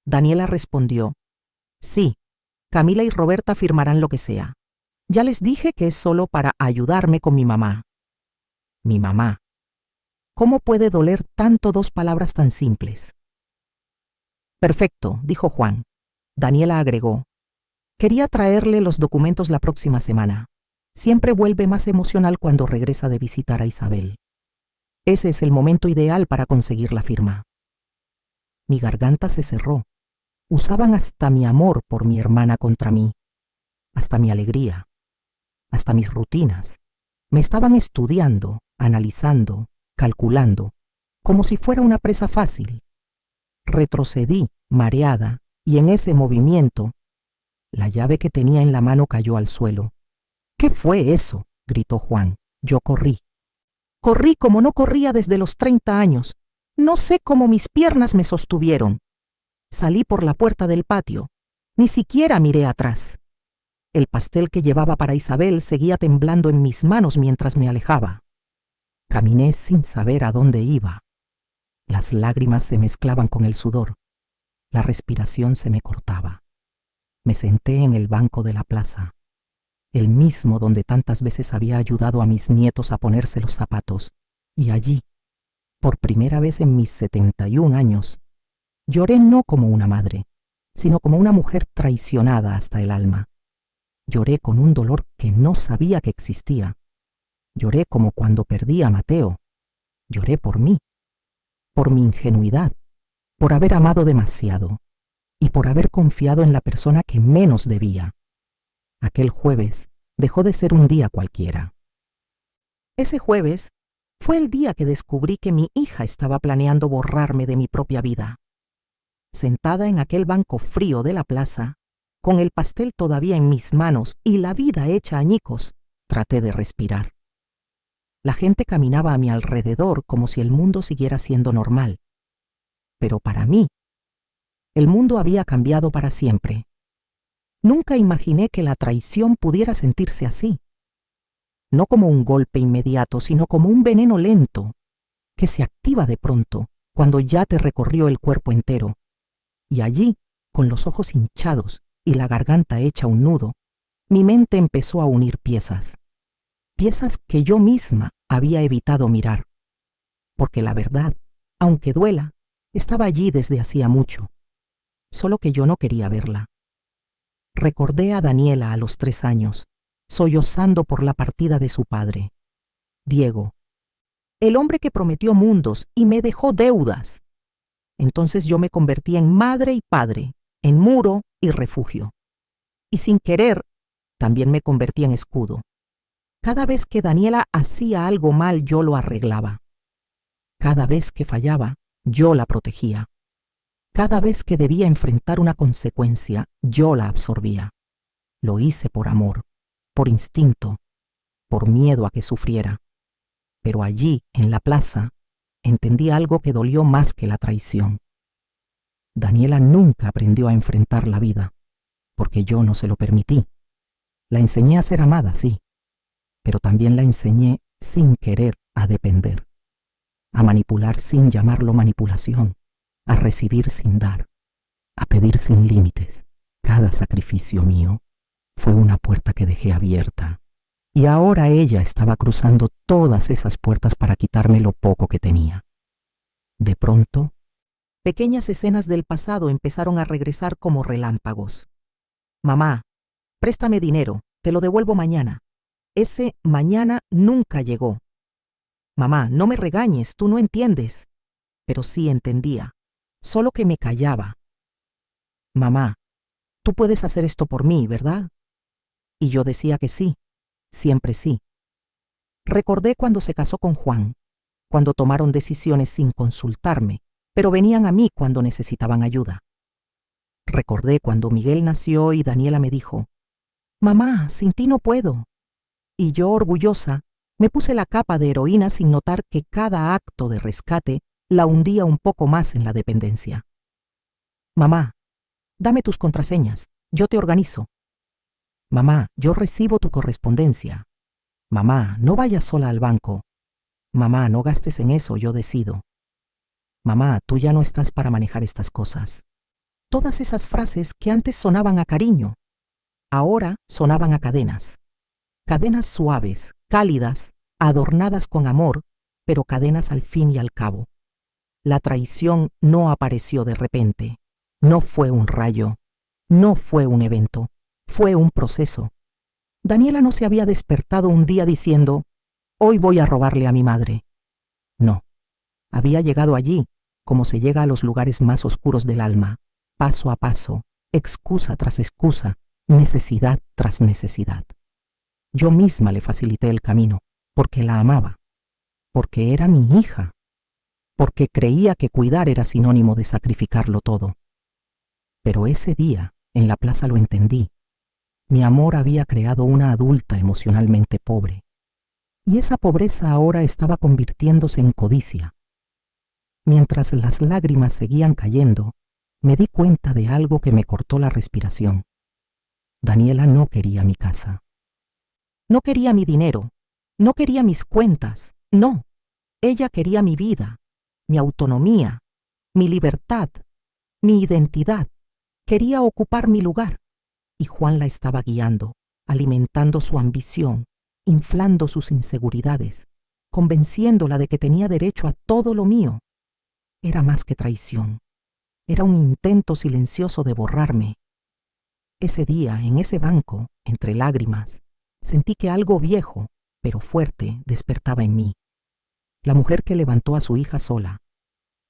Daniela respondió, «Sí, Camila y Roberta firmarán lo que sea. Ya les dije que es solo para ayudarme con mi mamá». Mi mamá. ¿Cómo puede doler tanto 2 palabras tan simples? «Perfecto», dijo Juan. Daniela agregó, «Quería traerle los documentos la próxima semana. Siempre vuelve más emocional cuando regresa de visitar a Isabel». Ese es el momento ideal para conseguir la firma. Mi garganta se cerró. Usaban hasta mi amor por mi hermana contra mí, hasta mi alegría, hasta mis rutinas. Me estaban estudiando, analizando, calculando, como si fuera una presa fácil. Retrocedí, mareada, y en ese movimiento, la llave que tenía en la mano cayó al suelo. ¿Qué fue eso?, gritó Juan. Yo corrí. Corrí como no corría desde los 30 años. No sé cómo mis piernas me sostuvieron. Salí por la puerta del patio. Ni siquiera miré atrás. El pastel que llevaba para Isabel seguía temblando en mis manos mientras me alejaba. Caminé sin saber a dónde iba. Las lágrimas se mezclaban con el sudor. La respiración se me cortaba. Me senté en el banco de la plaza, el mismo donde tantas veces había ayudado a mis nietos a ponerse los zapatos, y allí, por primera vez en mis 71 años, lloré no como una madre, sino como una mujer traicionada hasta el alma. Lloré con un dolor que no sabía que existía. Lloré como cuando perdí a Mateo. Lloré por mí, por mi ingenuidad, por haber amado demasiado y por haber confiado en la persona que menos debía. Aquel jueves dejó de ser un día cualquiera. Ese jueves fue el día que descubrí que mi hija estaba planeando borrarme de mi propia vida. Sentada en aquel banco frío de la plaza, con el pastel todavía en mis manos y la vida hecha añicos, traté de respirar. La gente caminaba a mi alrededor como si el mundo siguiera siendo normal. Pero para mí, el mundo había cambiado para siempre. Nunca imaginé que la traición pudiera sentirse así. No como un golpe inmediato, sino como un veneno lento, que se activa de pronto, cuando ya te recorrió el cuerpo entero. Y allí, con los ojos hinchados y la garganta hecha un nudo, mi mente empezó a unir piezas. Piezas que yo misma había evitado mirar. Porque la verdad, aunque duela, estaba allí desde hacía mucho. Solo que yo no quería verla. Recordé a Daniela a los 3 años, sollozando por la partida de su padre, Diego, el hombre que prometió mundos y me dejó deudas. Entonces yo me convertí en madre y padre, en muro y refugio. Y sin querer, también me convertí en escudo. Cada vez que Daniela hacía algo mal, yo lo arreglaba. Cada vez que fallaba, yo la protegía. Cada vez que debía enfrentar una consecuencia, yo la absorbía. Lo hice por amor, por instinto, por miedo a que sufriera. Pero allí, en la plaza, entendí algo que dolió más que la traición. Daniela nunca aprendió a enfrentar la vida, porque yo no se lo permití. La enseñé a ser amada, sí, pero también la enseñé sin querer a depender, a manipular sin llamarlo manipulación, a recibir sin dar, a pedir sin límites. Cada sacrificio mío fue una puerta que dejé abierta, y ahora ella estaba cruzando todas esas puertas para quitarme lo poco que tenía. De pronto, pequeñas escenas del pasado empezaron a regresar como relámpagos. Mamá, préstame dinero, te lo devuelvo mañana. Ese mañana nunca llegó. Mamá, no me regañes, tú no entiendes. Pero sí entendía, solo que me callaba. Mamá, tú puedes hacer esto por mí, ¿verdad? Y yo decía que sí, siempre sí. Recordé cuando se casó con Juan, cuando tomaron decisiones sin consultarme, pero venían a mí cuando necesitaban ayuda. Recordé cuando Miguel nació y Daniela me dijo, «Mamá, sin ti no puedo». Y yo, orgullosa, me puse la capa de heroína sin notar que cada acto de rescate la hundía un poco más en la dependencia. «Mamá, dame tus contraseñas, yo te organizo». «Mamá, yo recibo tu correspondencia». «Mamá, no vayas sola al banco». «Mamá, no gastes en eso, yo decido». «Mamá, tú ya no estás para manejar estas cosas». Todas esas frases que antes sonaban a cariño, ahora sonaban a cadenas. Cadenas suaves, cálidas, adornadas con amor, pero cadenas al fin y al cabo. La traición no apareció de repente, no fue un rayo, no fue un evento, fue un proceso. Daniela no se había despertado un día diciendo, «Hoy voy a robarle a mi madre». No, había llegado allí, como se llega a los lugares más oscuros del alma, paso a paso, excusa tras excusa, necesidad tras necesidad. Yo misma le facilité el camino, porque la amaba, porque era mi hija, porque creía que cuidar era sinónimo de sacrificarlo todo. Pero ese día, en la plaza lo entendí. Mi amor había creado una adulta emocionalmente pobre, y esa pobreza ahora estaba convirtiéndose en codicia. Mientras las lágrimas seguían cayendo, me di cuenta de algo que me cortó la respiración. Daniela no quería mi casa. No quería mi dinero, no quería mis cuentas, no. Ella quería mi vida, mi autonomía, mi libertad, mi identidad. Quería ocupar mi lugar. Y Juan la estaba guiando, alimentando su ambición, inflando sus inseguridades, convenciéndola de que tenía derecho a todo lo mío. Era más que traición. Era un intento silencioso de borrarme. Ese día, en ese banco, entre lágrimas, sentí que algo viejo, pero fuerte, despertaba en mí. La mujer que levantó a su hija sola.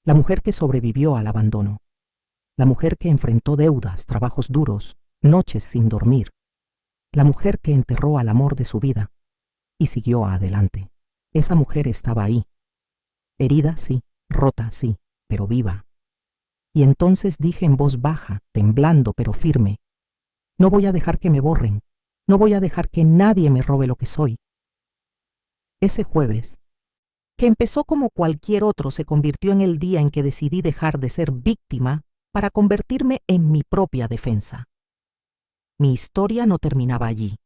La mujer que sobrevivió al abandono. La mujer que enfrentó deudas, trabajos duros, noches sin dormir. La mujer que enterró al amor de su vida y siguió adelante. Esa mujer estaba ahí. Herida, sí, rota, sí, pero viva. Y entonces dije en voz baja, temblando pero firme: no voy a dejar que me borren, no voy a dejar que nadie me robe lo que soy. Ese jueves, que empezó como cualquier otro, se convirtió en el día en que decidí dejar de ser víctima para convertirme en mi propia defensa. Mi historia no terminaba allí.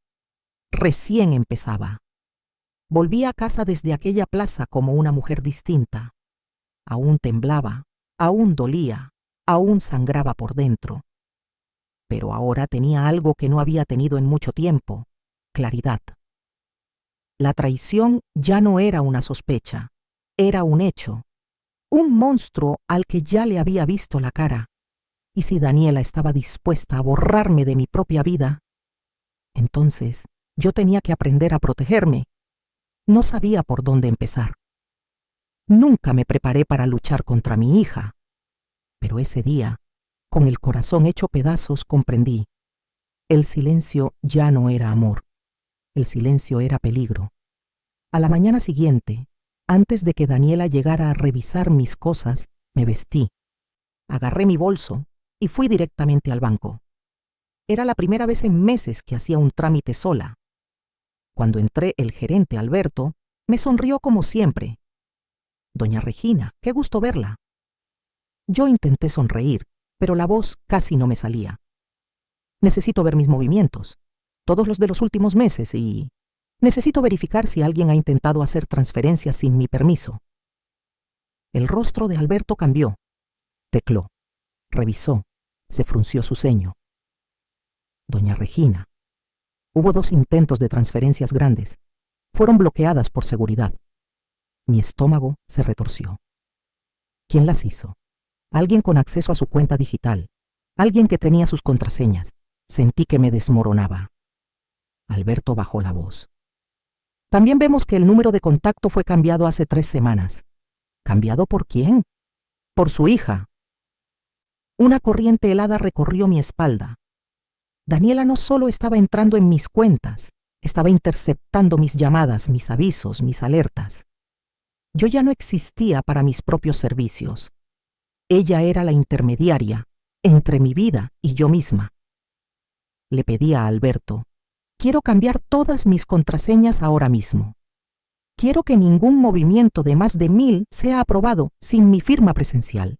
Recién empezaba. Volví a casa desde aquella plaza como una mujer distinta. Aún temblaba, aún dolía, aún sangraba por dentro. Pero ahora tenía algo que no había tenido en mucho tiempo: claridad. La traición ya no era una sospecha, era un hecho, un monstruo al que ya le había visto la cara. Y si Daniela estaba dispuesta a borrarme de mi propia vida, entonces yo tenía que aprender a protegerme. No sabía por dónde empezar. Nunca me preparé para luchar contra mi hija. Pero ese día, con el corazón hecho pedazos, comprendí: el silencio ya no era amor. El silencio era peligro. A la mañana siguiente, antes de que Daniela llegara a revisar mis cosas, me vestí, agarré mi bolso y fui directamente al banco. Era la primera vez en meses que hacía un trámite sola. Cuando entré, el gerente, Alberto, me sonrió como siempre. «Doña Regina, qué gusto verla». Yo intenté sonreír, pero la voz casi no me salía. Necesito ver mis movimientos, todos los de los últimos meses, y necesito verificar si alguien ha intentado hacer transferencias sin mi permiso. El rostro de Alberto cambió. Tecló, revisó, se frunció su ceño. «Doña Regina, hubo 2 intentos de transferencias grandes. Fueron bloqueadas por seguridad». Mi estómago se retorció. ¿Quién las hizo? Alguien con acceso a su cuenta digital. Alguien que tenía sus contraseñas. Sentí que me desmoronaba. Alberto bajó la voz. «También vemos que el número de contacto fue cambiado hace 3 semanas. ¿Cambiado por quién?» «Por su hija». Una corriente helada recorrió mi espalda. Daniela no solo estaba entrando en mis cuentas, estaba interceptando mis llamadas, mis avisos, mis alertas. Yo ya no existía para mis propios servicios. Ella era la intermediaria entre mi vida y yo misma. Le pedí a Alberto: «Quiero cambiar todas mis contraseñas ahora mismo. Quiero que ningún movimiento de más de 1000 sea aprobado sin mi firma presencial.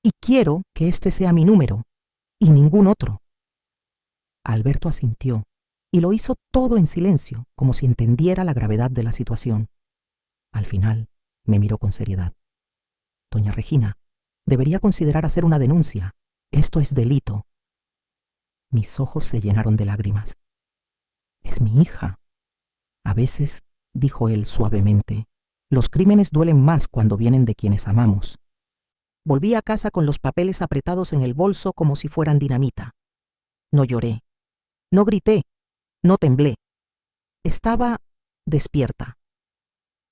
Y quiero que este sea mi número y ningún otro». Alberto asintió y lo hizo todo en silencio, como si entendiera la gravedad de la situación. Al final, me miró con seriedad. «Doña Regina, debería considerar hacer una denuncia. Esto es delito». Mis ojos se llenaron de lágrimas. «Es mi hija». «A veces», dijo él suavemente, «los crímenes duelen más cuando vienen de quienes amamos». Volví a casa con los papeles apretados en el bolso como si fueran dinamita. No lloré, no grité, no temblé. Estaba despierta.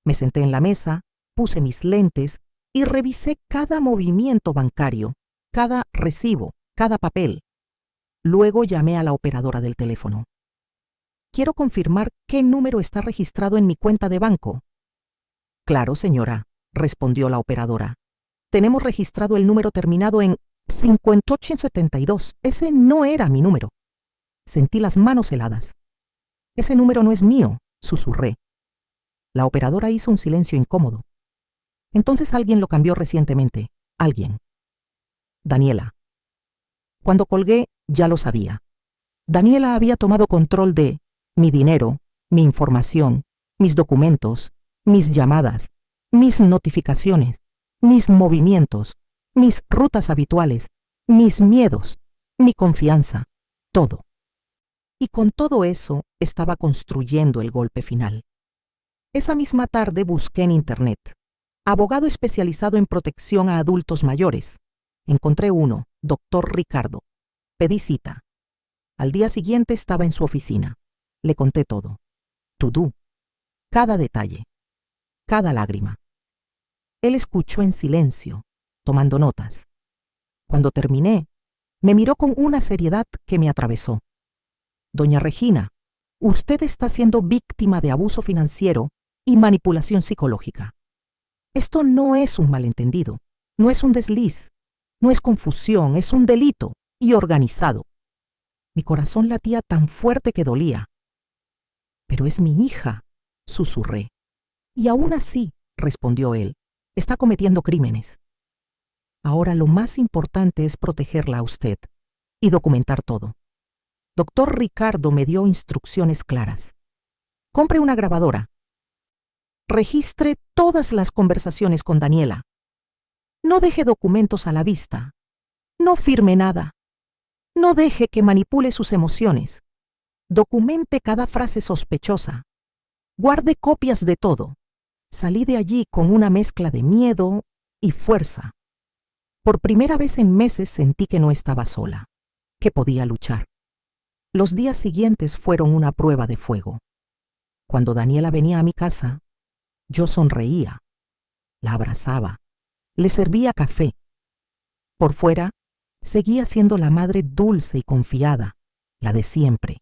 Me senté en la mesa, puse mis lentes y revisé cada movimiento bancario, cada recibo, cada papel. Luego llamé a la operadora del teléfono. Quiero confirmar qué número está registrado en mi cuenta de banco. Claro, señora, respondió la operadora. Tenemos registrado el número terminado en 5872. Ese no era mi número. Sentí las manos heladas. Ese número no es mío, susurré. La operadora hizo un silencio incómodo. Entonces alguien lo cambió recientemente. Alguien. Daniela. Cuando colgué, ya lo sabía. Daniela había tomado control de mi dinero, mi información, mis documentos, mis llamadas, mis notificaciones, mis movimientos, mis rutas habituales, mis miedos, mi confianza, todo. Y con todo eso estaba construyendo el golpe final. Esa misma tarde busqué en Internet. Abogado especializado en protección a adultos mayores. Encontré uno, Dr. Ricardo. Pedí cita. Al día siguiente estaba en su oficina. Le conté todo. Tudú. Cada detalle. Cada lágrima. Él escuchó en silencio, tomando notas. Cuando terminé, me miró con una seriedad que me atravesó. Doña Regina, usted está siendo víctima de abuso financiero y manipulación psicológica. Esto no es un malentendido, no es un desliz, no es confusión, es un delito y organizado. Mi corazón latía tan fuerte que dolía. Pero es mi hija, susurré. Y aún así, respondió él, está cometiendo crímenes. Ahora lo más importante es protegerla a usted y documentar todo. Doctor Ricardo me dio instrucciones claras. Compre una grabadora. Registre todas las conversaciones con Daniela. No deje documentos a la vista. No firme nada. No deje que manipule sus emociones. Documente cada frase sospechosa. Guarde copias de todo. Salí de allí con una mezcla de miedo y fuerza. Por primera vez en meses sentí que no estaba sola, que podía luchar. Los días siguientes fueron una prueba de fuego. Cuando Daniela venía a mi casa, yo sonreía, la abrazaba, le servía café. Por fuera, seguía siendo la madre dulce y confiada, la de siempre,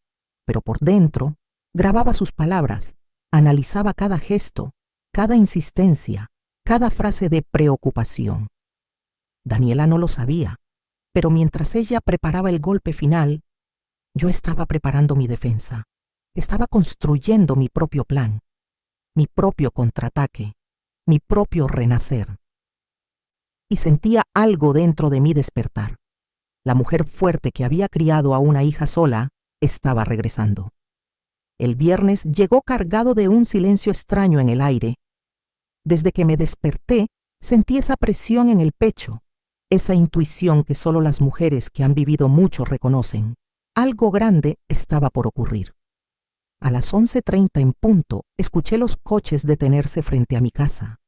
pero por dentro, grababa sus palabras, analizaba cada gesto, cada insistencia, cada frase de preocupación. Daniela no lo sabía, pero mientras ella preparaba el golpe final, yo estaba preparando mi defensa. Estaba construyendo mi propio plan, mi propio contraataque, mi propio renacer. Y sentía algo dentro de mí despertar. La mujer fuerte que había criado a una hija sola estaba regresando. El viernes llegó cargado de un silencio extraño en el aire. Desde que me desperté, sentí esa presión en el pecho, esa intuición que solo las mujeres que han vivido mucho reconocen. Algo grande estaba por ocurrir. A las 11:30 en punto, escuché los coches detenerse frente a mi casa.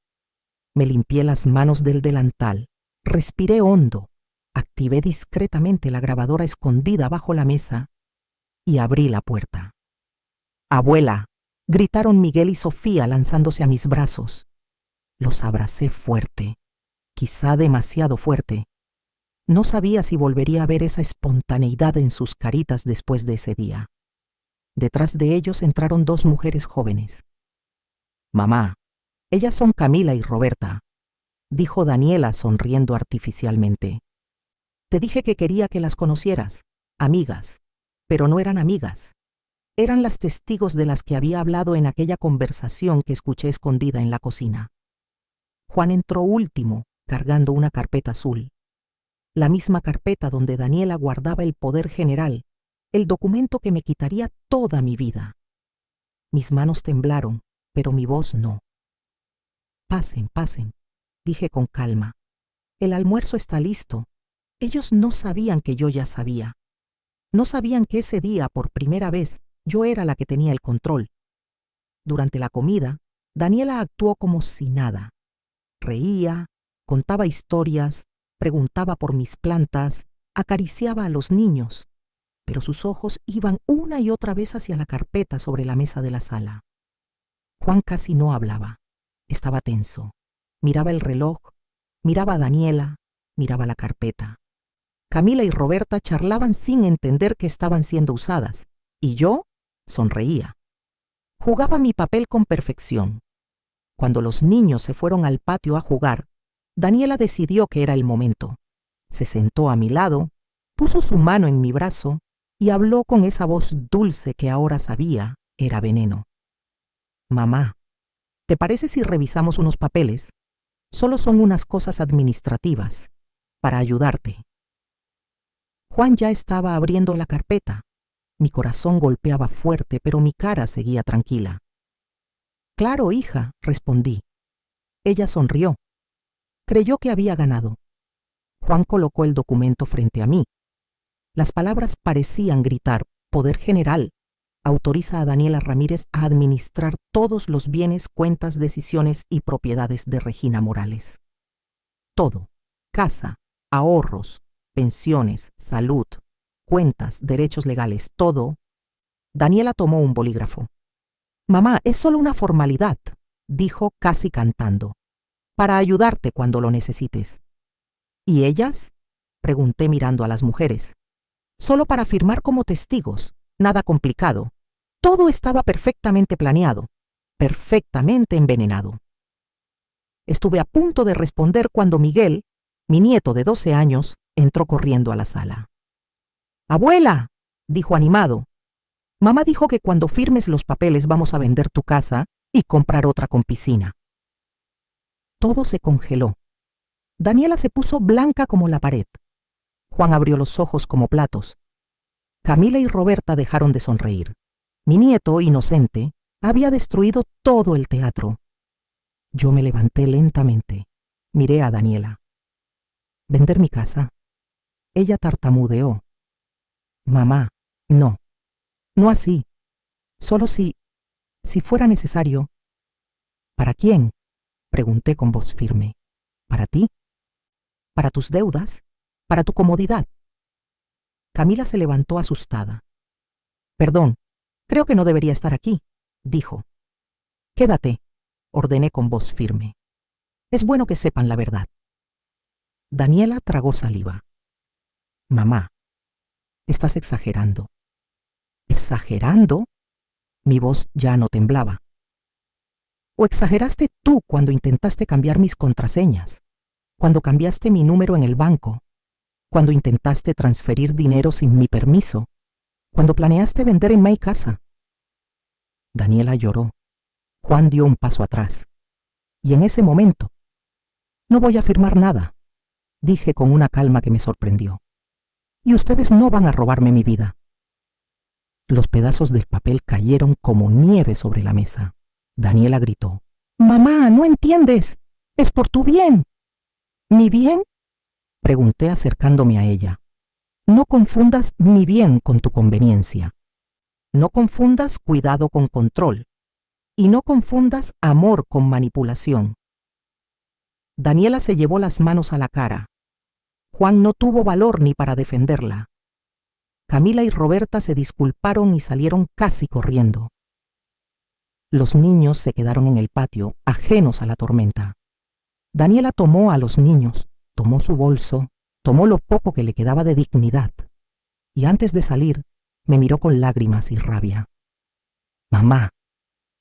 Me limpié las manos del delantal, respiré hondo, activé discretamente la grabadora escondida bajo la mesa y abrí la puerta. «¡Abuela!», gritaron Miguel y Sofía lanzándose a mis brazos. Los abracé fuerte, quizá demasiado fuerte. No sabía si volvería a ver esa espontaneidad en sus caritas después de ese día. Detrás de ellos entraron dos mujeres jóvenes. «Mamá, ellas son Camila y Roberta», dijo Daniela sonriendo artificialmente. «Te dije que quería que las conocieras, amigas, pero no eran amigas. Eran las testigos de las que había hablado en aquella conversación que escuché escondida en la cocina». Juan entró último, cargando una carpeta azul. La misma carpeta donde Daniela guardaba el poder general, el documento que me quitaría toda mi vida. Mis manos temblaron, pero mi voz no. «Pasen, pasen», dije con calma. «El almuerzo está listo». Ellos no sabían que yo ya sabía. No sabían que ese día, por primera vez, yo era la que tenía el control. Durante la comida, Daniela actuó como si nada. Reía, contaba historias, preguntaba por mis plantas, acariciaba a los niños, pero sus ojos iban una y otra vez hacia la carpeta sobre la mesa de la sala. Juan casi no hablaba, estaba tenso. Miraba el reloj, miraba a Daniela, miraba la carpeta. Camila y Roberta charlaban sin entender que estaban siendo usadas, y yo sonreía. Jugaba mi papel con perfección. Cuando los niños se fueron al patio a jugar, Daniela decidió que era el momento. Se sentó a mi lado, puso su mano en mi brazo y habló con esa voz dulce que ahora sabía era veneno. Mamá, ¿te parece si revisamos unos papeles? Solo son unas cosas administrativas, para ayudarte. Juan ya estaba abriendo la carpeta. Mi corazón golpeaba fuerte, pero mi cara seguía tranquila. Claro, hija, respondí. Ella sonrió. Creyó que había ganado. Juan colocó el documento frente a mí. Las palabras parecían gritar: Poder General autoriza a Daniela Ramírez a administrar todos los bienes, cuentas, decisiones y propiedades de Regina Morales. Todo: casa, ahorros, pensiones, salud, cuentas, derechos legales, todo. Daniela tomó un bolígrafo. Mamá, es solo una formalidad, dijo casi cantando, para ayudarte cuando lo necesites. ¿Y ellas? Pregunté mirando a las mujeres. Solo para firmar como testigos, nada complicado. Todo estaba perfectamente planeado, perfectamente envenenado. Estuve a punto de responder cuando Miguel, mi nieto de 12 años, entró corriendo a la sala. ¡Abuela!, dijo animado. Mamá dijo que cuando firmes los papeles vamos a vender tu casa y comprar otra con piscina. Todo se congeló. Daniela se puso blanca como la pared. Juan abrió los ojos como platos. Camila y Roberta dejaron de sonreír. Mi nieto, inocente, había destruido todo el teatro. Yo me levanté lentamente. Miré a Daniela. ¿Vender mi casa? Ella tartamudeó. Mamá, no. No así. Solo si fuera necesario. ¿Para quién?, pregunté con voz firme. ¿Para ti? ¿Para tus deudas? ¿Para tu comodidad? Camila se levantó asustada. Perdón, creo que no debería estar aquí, dijo. Quédate, ordené con voz firme. Es bueno que sepan la verdad. Daniela tragó saliva. Mamá, estás exagerando. ¿Exagerando? Mi voz ya no temblaba. ¿O exageraste tú cuando intentaste cambiar mis contraseñas? Cuando cambiaste mi número en el banco? Cuando intentaste transferir dinero sin mi permiso? Cuando planeaste vender en mi casa? Daniela lloró. Juan dio un paso atrás. Y en ese momento, no voy a firmar nada, dije con una calma que me sorprendió. Y ustedes no van a robarme mi vida. Los pedazos del papel cayeron como nieve sobre la mesa. Daniela gritó. Mamá, no entiendes. Es por tu bien. ¿Mi bien?, pregunté acercándome a ella. No confundas mi bien con tu conveniencia. No confundas cuidado con control. Y no confundas amor con manipulación. Daniela se llevó las manos a la cara. Juan no tuvo valor ni para defenderla. Camila y Roberta se disculparon y salieron casi corriendo. Los niños se quedaron en el patio, ajenos a la tormenta. Daniela tomó a los niños, tomó su bolso, tomó lo poco que le quedaba de dignidad, y antes de salir, me miró con lágrimas y rabia. Mamá,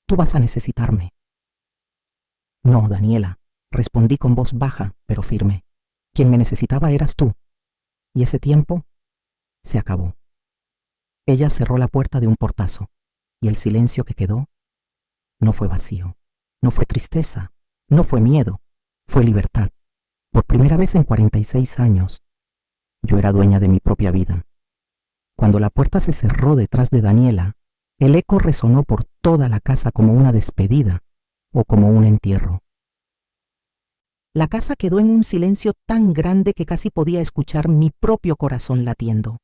tú vas a necesitarme. No, Daniela, respondí con voz baja, pero firme. Quien me necesitaba eras tú, y ese tiempo se acabó. Ella cerró la puerta de un portazo, y el silencio que quedó no fue vacío, no fue tristeza, no fue miedo, fue libertad. Por primera vez en 46 años, yo era dueña de mi propia vida. Cuando la puerta se cerró detrás de Daniela, el eco resonó por toda la casa como una despedida o como un entierro. La casa quedó en un silencio tan grande que casi podía escuchar mi propio corazón latiendo.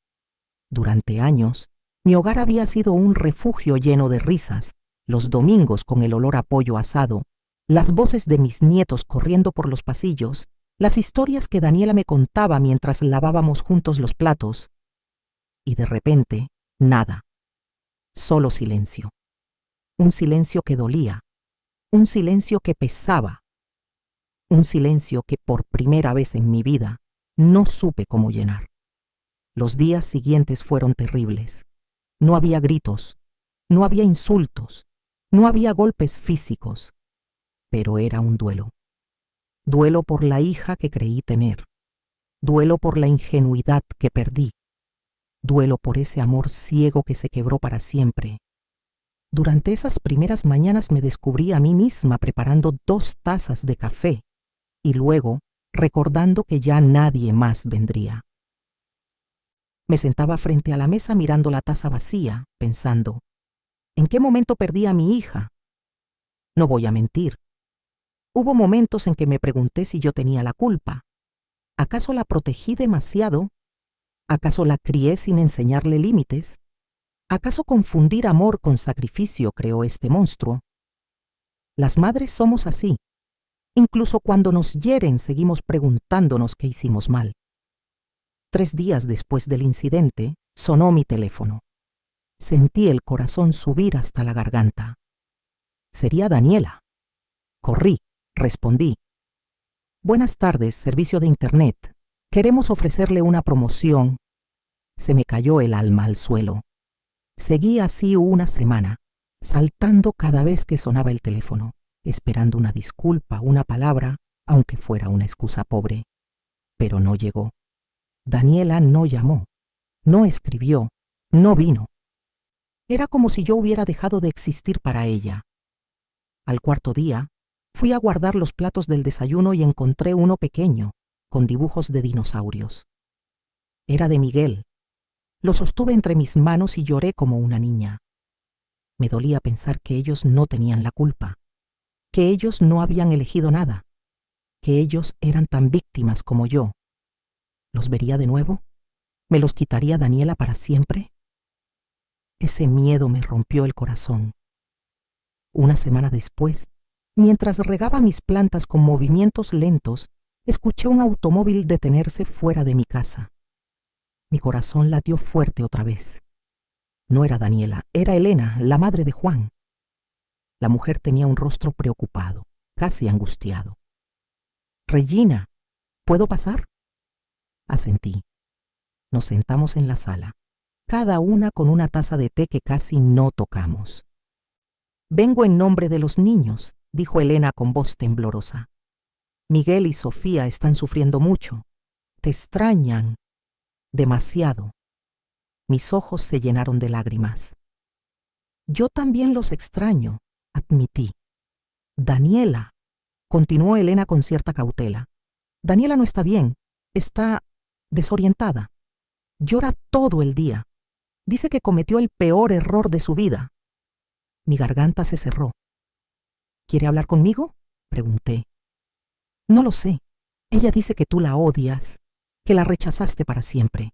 Durante años, mi hogar había sido un refugio lleno de risas, los domingos con el olor a pollo asado, las voces de mis nietos corriendo por los pasillos, las historias que Daniela me contaba mientras lavábamos juntos los platos. Y de repente, nada. Solo silencio. Un silencio que dolía. Un silencio que pesaba. Un silencio que por primera vez en mi vida no supe cómo llenar. Los días siguientes fueron terribles. No había gritos, no había insultos, no había golpes físicos, pero era un duelo. Duelo por la hija que creí tener. Duelo por la ingenuidad que perdí. Duelo por ese amor ciego que se quebró para siempre. Durante esas primeras mañanas me descubrí a mí misma preparando 2 tazas de café y luego recordando que ya nadie más vendría. Me sentaba frente a la mesa mirando la taza vacía, pensando, ¿en qué momento perdí a mi hija? No voy a mentir. Hubo momentos en que me pregunté si yo tenía la culpa. ¿Acaso la protegí demasiado? ¿Acaso la crié sin enseñarle límites? ¿Acaso confundir amor con sacrificio creó este monstruo? Las madres somos así. Incluso cuando nos hieren seguimos preguntándonos qué hicimos mal. 3 días después del incidente, sonó mi teléfono. Sentí el corazón subir hasta la garganta. Sería Daniela. Corrí, respondí. Buenas tardes, servicio de Internet. Queremos ofrecerle una promoción. Se me cayó el alma al suelo. Seguí así una semana, saltando cada vez que sonaba el teléfono, esperando una disculpa, una palabra, aunque fuera una excusa pobre. Pero no llegó. Daniela no llamó, no escribió, no vino. Era como si yo hubiera dejado de existir para ella. Al 4.º día, fui a guardar los platos del desayuno y encontré uno pequeño, con dibujos de dinosaurios. Era de Miguel. Lo sostuve entre mis manos y lloré como una niña. Me dolía pensar que ellos no tenían la culpa, que ellos no habían elegido nada, que ellos eran tan víctimas como yo. ¿Los vería de nuevo? ¿Me los quitaría Daniela para siempre? Ese miedo me rompió el corazón. Una semana después, mientras regaba mis plantas con movimientos lentos, escuché un automóvil detenerse fuera de mi casa. Mi corazón latió fuerte otra vez. No era Daniela, era Elena, la madre de Juan. La mujer tenía un rostro preocupado, casi angustiado. «Regina, ¿puedo pasar?» Asentí. Nos sentamos en la sala, cada una con una taza de té que casi no tocamos. «Vengo en nombre de los niños», dijo Elena con voz temblorosa. «Miguel y Sofía están sufriendo mucho. Te extrañan. Demasiado». Mis ojos se llenaron de lágrimas. «Yo también los extraño», admití. «Daniela», continuó Elena con cierta cautela. «Daniela no está bien. Está desorientada. Llora todo el día. Dice que cometió el peor error de su vida». Mi garganta se cerró. «¿Quiere hablar conmigo?», pregunté. «No lo sé. Ella dice que tú la odias, que la rechazaste para siempre».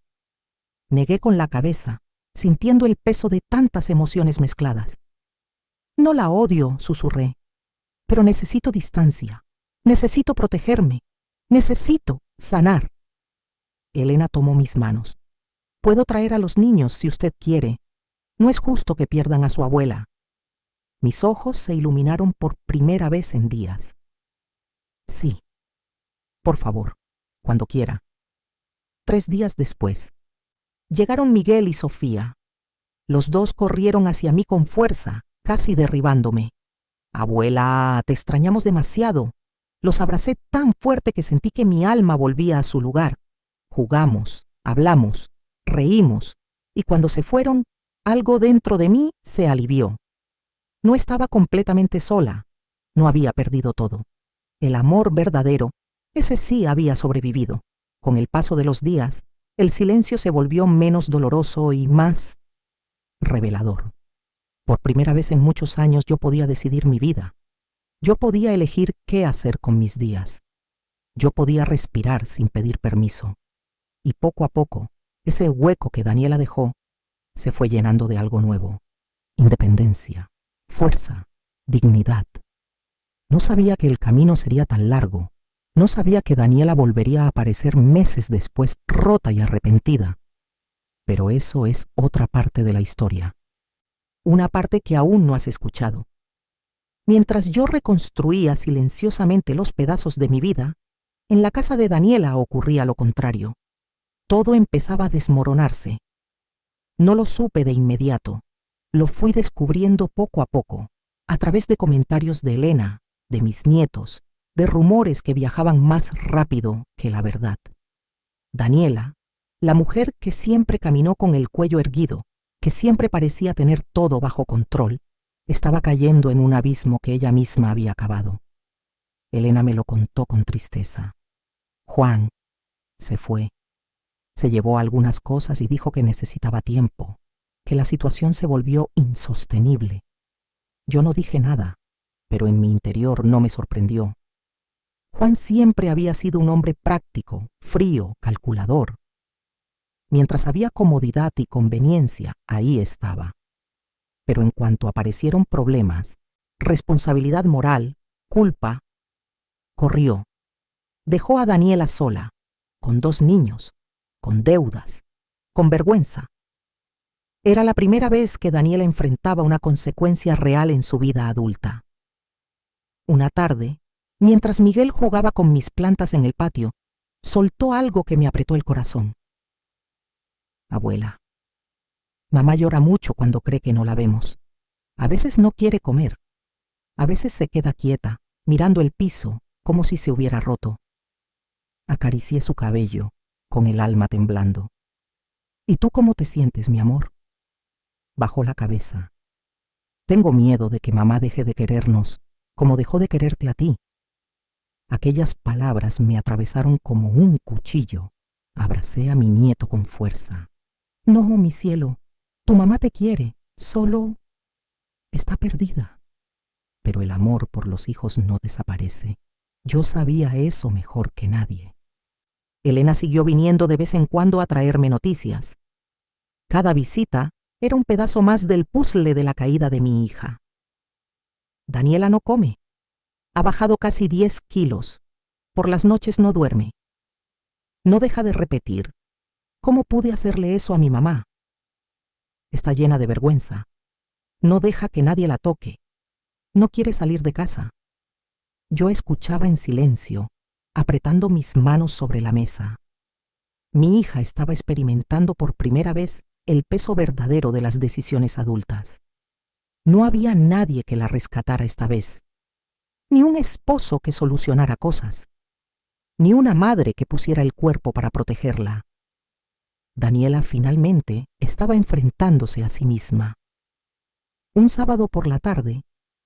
Negué con la cabeza, sintiendo el peso de tantas emociones mezcladas. «No la odio», susurré, «pero necesito distancia. Necesito protegerme. Necesito sanar». Elena tomó mis manos. «Puedo traer a los niños si usted quiere. No es justo que pierdan a su abuela». Mis ojos se iluminaron por primera vez en días. «Sí. Por favor, cuando quiera». 3 días después, llegaron Miguel y Sofía. Los 2 corrieron hacia mí con fuerza, casi derribándome. «Abuela, te extrañamos demasiado». Los abracé tan fuerte que sentí que mi alma volvía a su lugar. Jugamos, hablamos, reímos, y cuando se fueron, algo dentro de mí se alivió. No estaba completamente sola, no había perdido todo. El amor verdadero, ese sí había sobrevivido. Con el paso de los días, el silencio se volvió menos doloroso y más revelador. Por primera vez en muchos años yo podía decidir mi vida. Yo podía elegir qué hacer con mis días. Yo podía respirar sin pedir permiso. Y poco a poco, ese hueco que Daniela dejó se fue llenando de algo nuevo. Independencia, fuerza, dignidad. No sabía que el camino sería tan largo. No sabía que Daniela volvería a aparecer meses después, rota y arrepentida. Pero eso es otra parte de la historia. Una parte que aún no has escuchado. Mientras yo reconstruía silenciosamente los pedazos de mi vida, en la casa de Daniela ocurría lo contrario. Todo empezaba a desmoronarse. No lo supe de inmediato. Lo fui descubriendo poco a poco, a través de comentarios de Elena, de mis nietos, de rumores que viajaban más rápido que la verdad. Daniela, la mujer que siempre caminó con el cuello erguido, que siempre parecía tener todo bajo control, estaba cayendo en un abismo que ella misma había cavado. Elena me lo contó con tristeza. Juan se fue. Se llevó algunas cosas y dijo que necesitaba tiempo, que la situación se volvió insostenible. Yo no dije nada, pero en mi interior no me sorprendió. Juan siempre había sido un hombre práctico, frío, calculador. Mientras había comodidad y conveniencia, ahí estaba. Pero en cuanto aparecieron problemas, responsabilidad moral, culpa, corrió. Dejó a Daniela sola, con 2 niños, con deudas, con vergüenza. Era la primera vez que Daniela enfrentaba una consecuencia real en su vida adulta. Una tarde, mientras Miguel jugaba con mis plantas en el patio, soltó algo que me apretó el corazón. Abuela, mamá llora mucho cuando cree que no la vemos. A veces no quiere comer. A veces se queda quieta, mirando el piso, como si se hubiera roto. Acaricié su cabello, con el alma temblando. ¿Y tú cómo te sientes, mi amor? Bajó la cabeza. Tengo miedo de que mamá deje de querernos, como dejó de quererte a ti. Aquellas palabras me atravesaron como un cuchillo. Abracé a mi nieto con fuerza. No, mi cielo, tu mamá te quiere, solo está perdida. Pero el amor por los hijos no desaparece. Yo sabía eso mejor que nadie. Elena siguió viniendo de vez en cuando a traerme noticias. Cada visita era un pedazo más del puzzle de la caída de mi hija. Daniela no come. Ha bajado casi 10 kilos. Por las noches no duerme. No deja de repetir: ¿cómo pude hacerle eso a mi mamá? Está llena de vergüenza. No deja que nadie la toque. No quiere salir de casa. Yo escuchaba en silencio, apretando mis manos sobre la mesa. Mi hija estaba experimentando por primera vez el peso verdadero de las decisiones adultas. No había nadie que la rescatara esta vez, ni un esposo que solucionara cosas, ni una madre que pusiera el cuerpo para protegerla. Daniela finalmente estaba enfrentándose a sí misma. Un sábado por la tarde,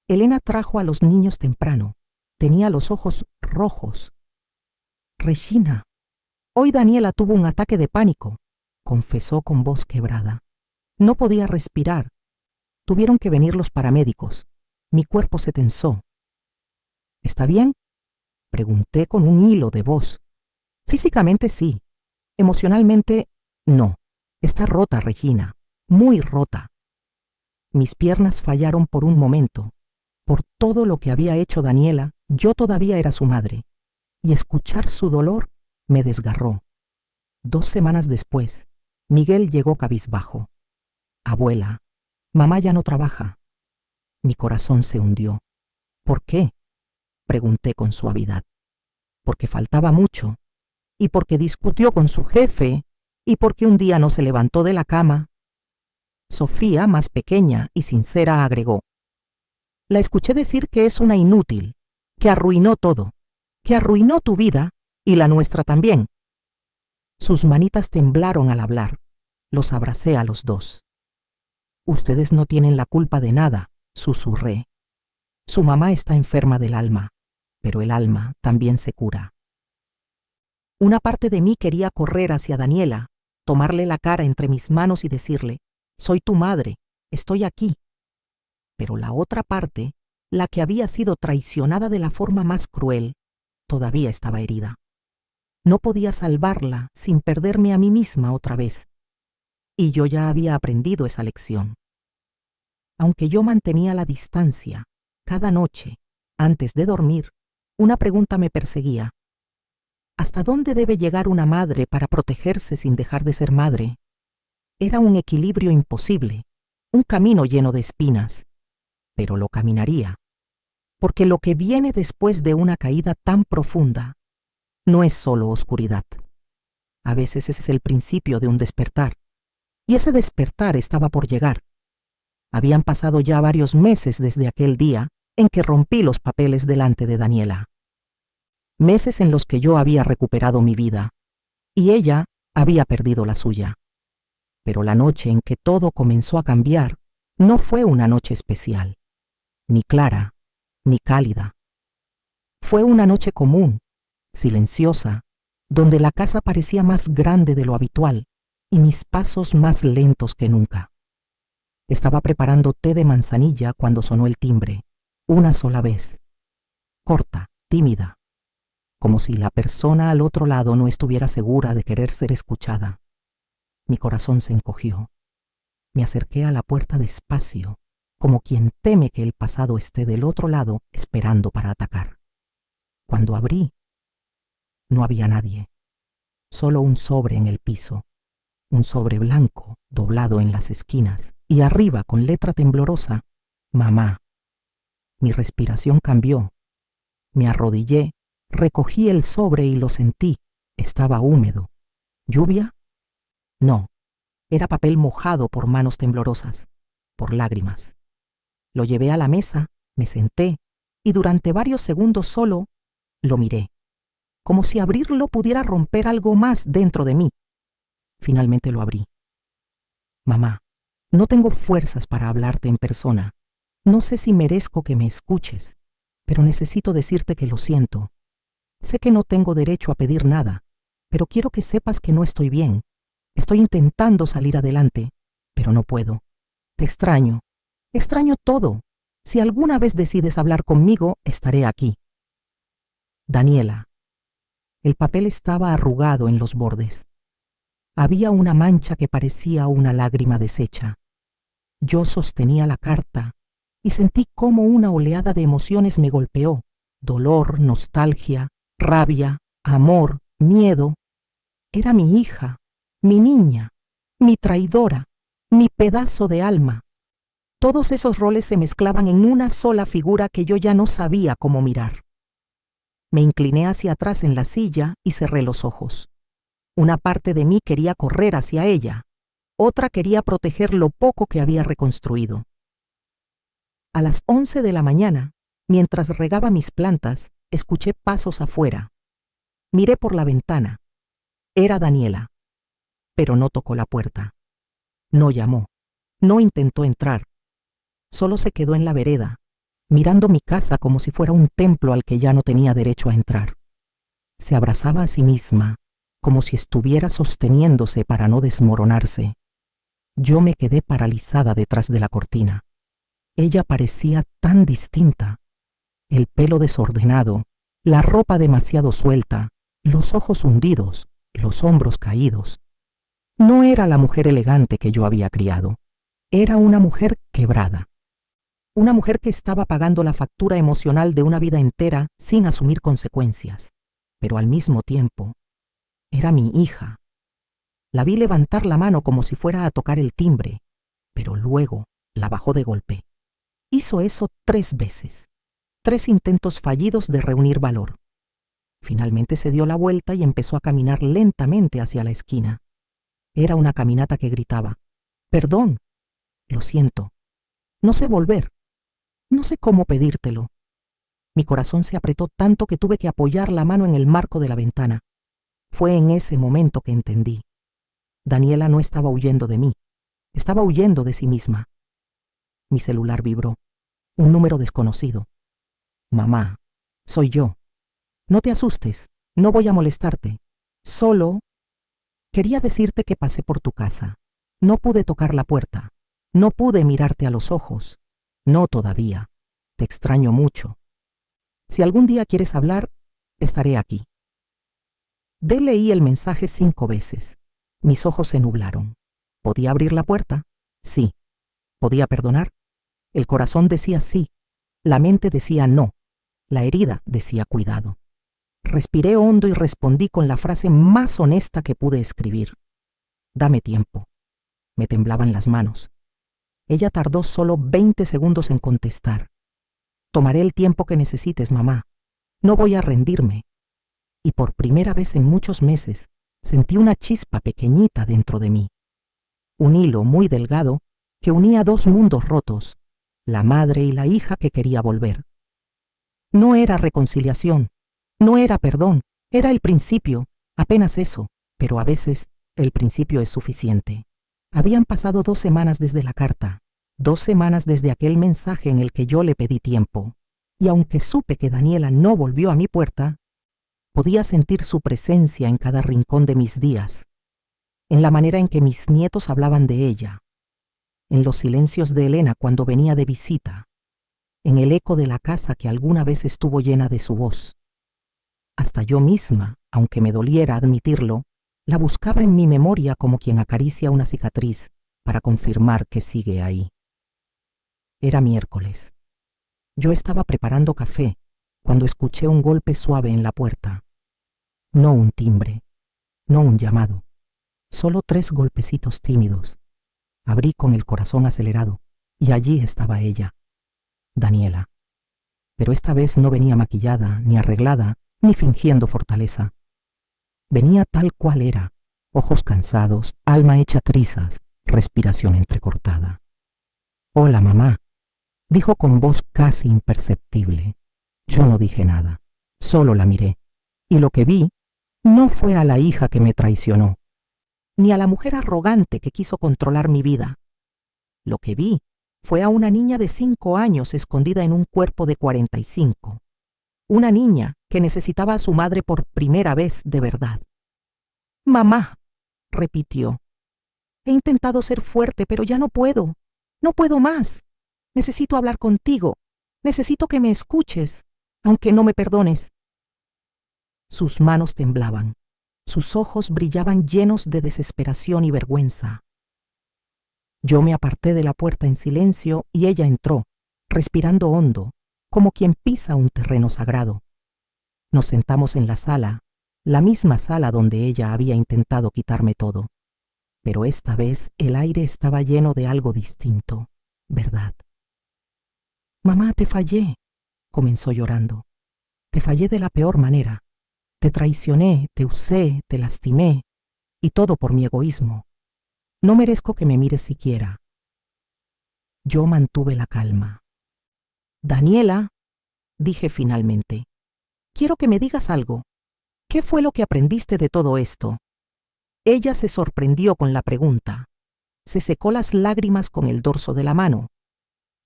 Elena trajo a los niños temprano. Tenía los ojos rojos. Regina, hoy Daniela tuvo un ataque de pánico, confesó con voz quebrada. No podía respirar. Tuvieron que venir los paramédicos. Mi cuerpo se tensó. ¿Está bien?, pregunté con un hilo de voz. Físicamente sí. Emocionalmente no. Está rota, Regina. Muy rota. Mis piernas fallaron por un momento. Por todo lo que había hecho Daniela, yo todavía era su madre. Y escuchar su dolor me desgarró. 2 semanas después, Miguel llegó cabizbajo. Abuela, mamá ya no trabaja. Mi corazón se hundió. ¿Por qué?, pregunté con suavidad. Porque faltaba mucho, y porque discutió con su jefe, y porque un día no se levantó de la cama. Sofía, más pequeña y sincera, agregó: la escuché decir que es una inútil, que arruinó todo, que arruinó tu vida y la nuestra también. Sus manitas temblaron al hablar. Los abracé a los 2. Ustedes no tienen la culpa de nada, susurré. Su mamá está enferma del alma, pero el alma también se cura. Una parte de mí quería correr hacia Daniela, tomarle la cara entre mis manos y decirle: soy tu madre, estoy aquí. Pero la otra parte, la que había sido traicionada de la forma más cruel, todavía estaba herida. No podía salvarla sin perderme a mí misma otra vez. Y yo ya había aprendido esa lección. Aunque yo mantenía la distancia, cada noche, antes de dormir, una pregunta me perseguía. ¿Hasta dónde debe llegar una madre para protegerse sin dejar de ser madre? Era un equilibrio imposible, un camino lleno de espinas, pero lo caminaría. porque lo que viene después de una caída tan profunda no es solo oscuridad. A veces ese es el principio de un despertar, y ese despertar estaba por llegar. Habían pasado ya varios meses desde aquel día en que rompí los papeles delante de Daniela. Meses en los que yo había recuperado mi vida, y ella había perdido la suya. Pero la noche en que todo comenzó a cambiar no fue una noche especial, ni clara, ni cálida. Fue una noche común, silenciosa, donde la casa parecía más grande de lo habitual y mis pasos más lentos que nunca. Estaba preparando té de manzanilla cuando sonó el timbre, una sola vez, corta, tímida, como si la persona al otro lado no estuviera segura de querer ser escuchada. Mi corazón se encogió. Me acerqué a la puerta despacio, como quien teme que el pasado esté del otro lado esperando para atacar. Cuando abrí, no había nadie, solo un sobre en el piso, un sobre blanco doblado en las esquinas y arriba con letra temblorosa, mamá. Mi respiración cambió. Me arrodillé, recogí el sobre y lo sentí. Estaba húmedo. ¿Lluvia? No, era papel mojado por manos temblorosas, por lágrimas. Lo llevé a la mesa, me senté y durante varios segundos solo lo miré, como si abrirlo pudiera romper algo más dentro de mí. Finalmente lo abrí. Mamá, no tengo fuerzas para hablarte en persona. No sé si merezco que me escuches, pero necesito decirte que lo siento. Sé que no tengo derecho a pedir nada, pero quiero que sepas que no estoy bien. Estoy intentando salir adelante, pero no puedo. Te extraño. Extraño todo. Si alguna vez decides hablar conmigo, estaré aquí. Daniela. El papel estaba arrugado en los bordes. Había una mancha que parecía una lágrima deshecha. Yo sostenía la carta y sentí cómo una oleada de emociones me golpeó. Dolor, nostalgia, rabia, amor, miedo. Era mi hija, mi niña, mi traidora, mi pedazo de alma. Todos esos roles se mezclaban en una sola figura que yo ya no sabía cómo mirar. Me incliné hacia atrás en la silla y cerré los ojos. Una parte de mí quería correr hacia ella, otra quería proteger lo poco que había reconstruido. A las 11 de la mañana, mientras regaba mis plantas, escuché pasos afuera. Miré por la ventana. Era Daniela, pero no tocó la puerta. No llamó, no intentó entrar. Solo se quedó en la vereda, mirando mi casa como si fuera un templo al que ya no tenía derecho a entrar. Se abrazaba a sí misma, como si estuviera sosteniéndose para no desmoronarse. Yo me quedé paralizada detrás de la cortina. Ella parecía tan distinta. El pelo desordenado, la ropa demasiado suelta, los ojos hundidos, los hombros caídos. No era la mujer elegante que yo había criado. Era una mujer quebrada. Una mujer que estaba pagando la factura emocional de una vida entera sin asumir consecuencias. Pero al mismo tiempo, era mi hija. La vi levantar la mano como si fuera a tocar el timbre, pero luego la bajó de golpe. Hizo eso 3 veces. 3 intentos fallidos de reunir valor. Finalmente se dio la vuelta y empezó a caminar lentamente hacia la esquina. Era una caminata que gritaba: «Perdón, lo siento, no sé volver, no sé cómo pedírtelo». Mi corazón se apretó tanto que tuve que apoyar la mano en el marco de la ventana. Fue en ese momento que entendí. Daniela no estaba huyendo de mí, estaba huyendo de sí misma. Mi celular vibró. Un número desconocido. «Mamá, soy yo. No te asustes, no voy a molestarte. Solo quería decirte que pasé por tu casa. No pude tocar la puerta. No pude mirarte a los ojos. No todavía. Te extraño mucho. Si algún día quieres hablar, estaré aquí». Leí el mensaje 5 veces. Mis ojos se nublaron. ¿Podía abrir la puerta? Sí. ¿Podía perdonar? El corazón decía sí. La mente decía no. La herida decía cuidado. Respiré hondo y respondí con la frase más honesta que pude escribir: «Dame tiempo». Me temblaban las manos. Ella tardó solo 20 segundos en contestar. Tomaré el tiempo que necesites, mamá. No voy a rendirme. Y por primera vez en muchos meses sentí una chispa pequeñita dentro de mí. Un hilo muy delgado que unía dos mundos rotos, la madre y la hija que quería volver. No era reconciliación, no era perdón, era el principio, apenas eso, pero a veces el principio es suficiente. Habían pasado 2 semanas desde la carta, 2 semanas desde aquel mensaje en el que yo le pedí tiempo, y aunque supe que Daniela no volvió a mi puerta, podía sentir su presencia en cada rincón de mis días, en la manera en que mis nietos hablaban de ella, en los silencios de Elena cuando venía de visita, en el eco de la casa que alguna vez estuvo llena de su voz. Hasta yo misma, aunque me doliera admitirlo, la buscaba en mi memoria como quien acaricia una cicatriz para confirmar que sigue ahí. Era miércoles. Yo estaba preparando café cuando escuché un golpe suave en la puerta. No un timbre, no un llamado, solo 3 golpecitos tímidos. Abrí con el corazón acelerado y allí estaba ella, Daniela. Pero esta vez no venía maquillada, ni arreglada, ni fingiendo fortaleza. Venía tal cual era, ojos cansados, alma hecha trizas, respiración entrecortada. «Hola, mamá», dijo con voz casi imperceptible. Yo no dije nada, solo la miré, y lo que vi no fue a la hija que me traicionó, ni a la mujer arrogante que quiso controlar mi vida. Lo que vi fue a una niña de 5 años escondida en un cuerpo de 45. Una niña que necesitaba a su madre por primera vez de verdad. «Mamá», repitió. «He intentado ser fuerte, pero ya no puedo. No puedo más. Necesito hablar contigo. Necesito que me escuches, aunque no me perdones». Sus manos temblaban. Sus ojos brillaban llenos de desesperación y vergüenza. Yo me aparté de la puerta en silencio y ella entró, respirando hondo, como quien pisa un terreno sagrado. Nos sentamos en la sala, la misma sala donde ella había intentado quitarme todo. Pero esta vez el aire estaba lleno de algo distinto, ¿verdad? «Mamá, te fallé», comenzó llorando. «Te fallé de la peor manera. Te traicioné, te usé, te lastimé, y todo por mi egoísmo. No merezco que me mires siquiera». Yo mantuve la calma. «Daniela», dije finalmente, «quiero que me digas algo. ¿Qué fue lo que aprendiste de todo esto?» Ella se sorprendió con la pregunta. Se secó las lágrimas con el dorso de la mano.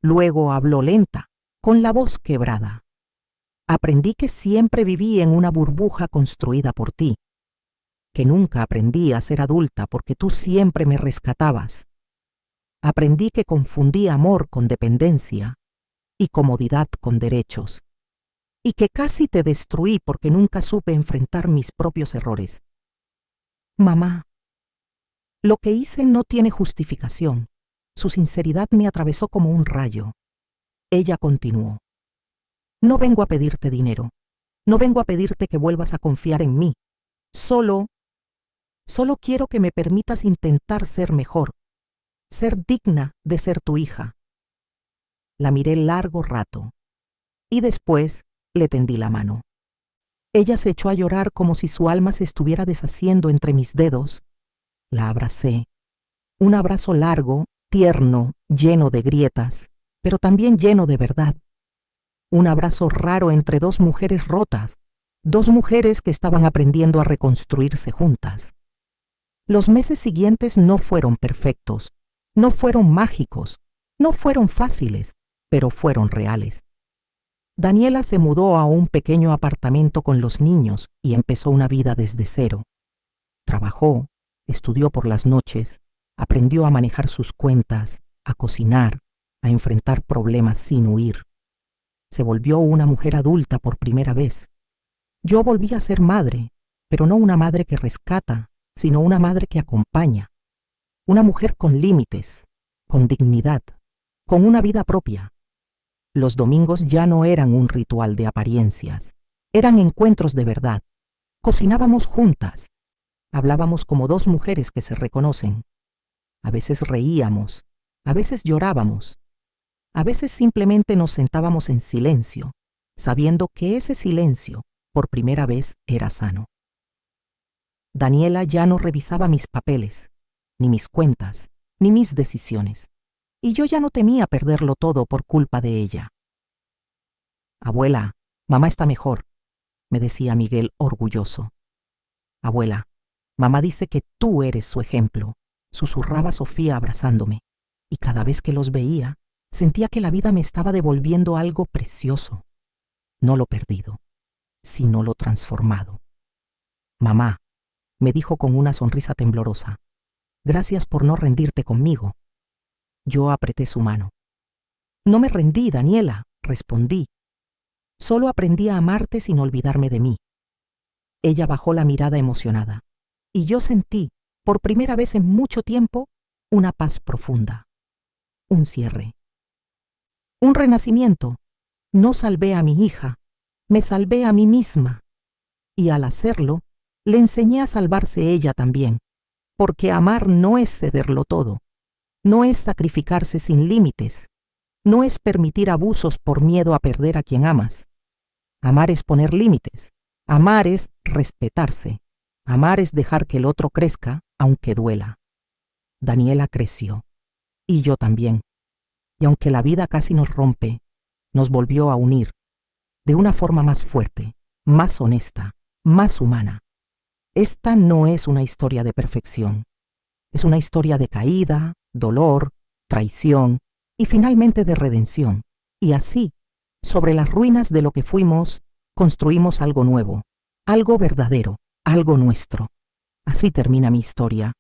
Luego habló lenta, con la voz quebrada. «Aprendí que siempre viví en una burbuja construida por ti, que nunca aprendí a ser adulta porque tú siempre me rescatabas. Aprendí que confundí amor con dependencia y comodidad con derechos, y que casi te destruí porque nunca supe enfrentar mis propios errores. Mamá, lo que hice no tiene justificación. Su sinceridad me atravesó como un rayo». Ella continuó. «No vengo a pedirte dinero. No vengo a pedirte que vuelvas a confiar en mí. Solo quiero que me permitas intentar ser mejor, ser digna de ser tu hija». La miré largo rato y después le tendí la mano. Ella se echó a llorar como si su alma se estuviera deshaciendo entre mis dedos. La abracé. Un abrazo largo, tierno, lleno de grietas, pero también lleno de verdad. Un abrazo raro entre 2 mujeres rotas, 2 mujeres que estaban aprendiendo a reconstruirse juntas. Los meses siguientes no fueron perfectos, no fueron mágicos, no fueron fáciles, pero fueron reales. Daniela se mudó a un pequeño apartamento con los niños y empezó una vida desde cero. Trabajó, estudió por las noches, aprendió a manejar sus cuentas, a cocinar, a enfrentar problemas sin huir. Se volvió una mujer adulta por primera vez. Yo volví a ser madre, pero no una madre que rescata, sino una madre que acompaña. Una mujer con límites, con dignidad, con una vida propia. Los domingos ya no eran un ritual de apariencias, eran encuentros de verdad. Cocinábamos juntas, hablábamos como 2 mujeres que se reconocen. A veces reíamos, a veces llorábamos. A veces simplemente nos sentábamos en silencio, sabiendo que ese silencio, por primera vez, era sano. Daniela ya no revisaba mis papeles, ni mis cuentas, ni mis decisiones, y yo ya no temía perderlo todo por culpa de ella. Abuela, mamá está mejor, me decía Miguel orgulloso. Abuela, mamá dice que tú eres su ejemplo, susurraba Sofía abrazándome, y cada vez que los veía, sentía que la vida me estaba devolviendo algo precioso, no lo perdido, sino lo transformado. Mamá, me dijo con una sonrisa temblorosa, gracias por no rendirte conmigo. Yo apreté su mano. No me rendí, Daniela, respondí. Solo aprendí a amarte sin olvidarme de mí. Ella bajó la mirada emocionada, y yo sentí, por primera vez en mucho tiempo, una paz profunda. Un cierre. Un renacimiento. No salvé a mi hija, me salvé a mí misma. Y al hacerlo, le enseñé a salvarse ella también, porque amar no es cederlo todo, no es sacrificarse sin límites, no es permitir abusos por miedo a perder a quien amas. Amar es poner límites, amar es respetarse, amar es dejar que el otro crezca aunque duela. Daniela creció, y yo también, y aunque la vida casi nos rompe, nos volvió a unir, de una forma más fuerte, más honesta, más humana. Esta no es una historia de perfección, es una historia de caída, dolor, traición y finalmente de redención. Y así, sobre las ruinas de lo que fuimos, construimos algo nuevo, algo verdadero, algo nuestro. Así termina mi historia,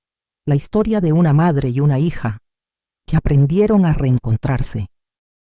la historia de una madre y una hija que aprendieron a reencontrarse,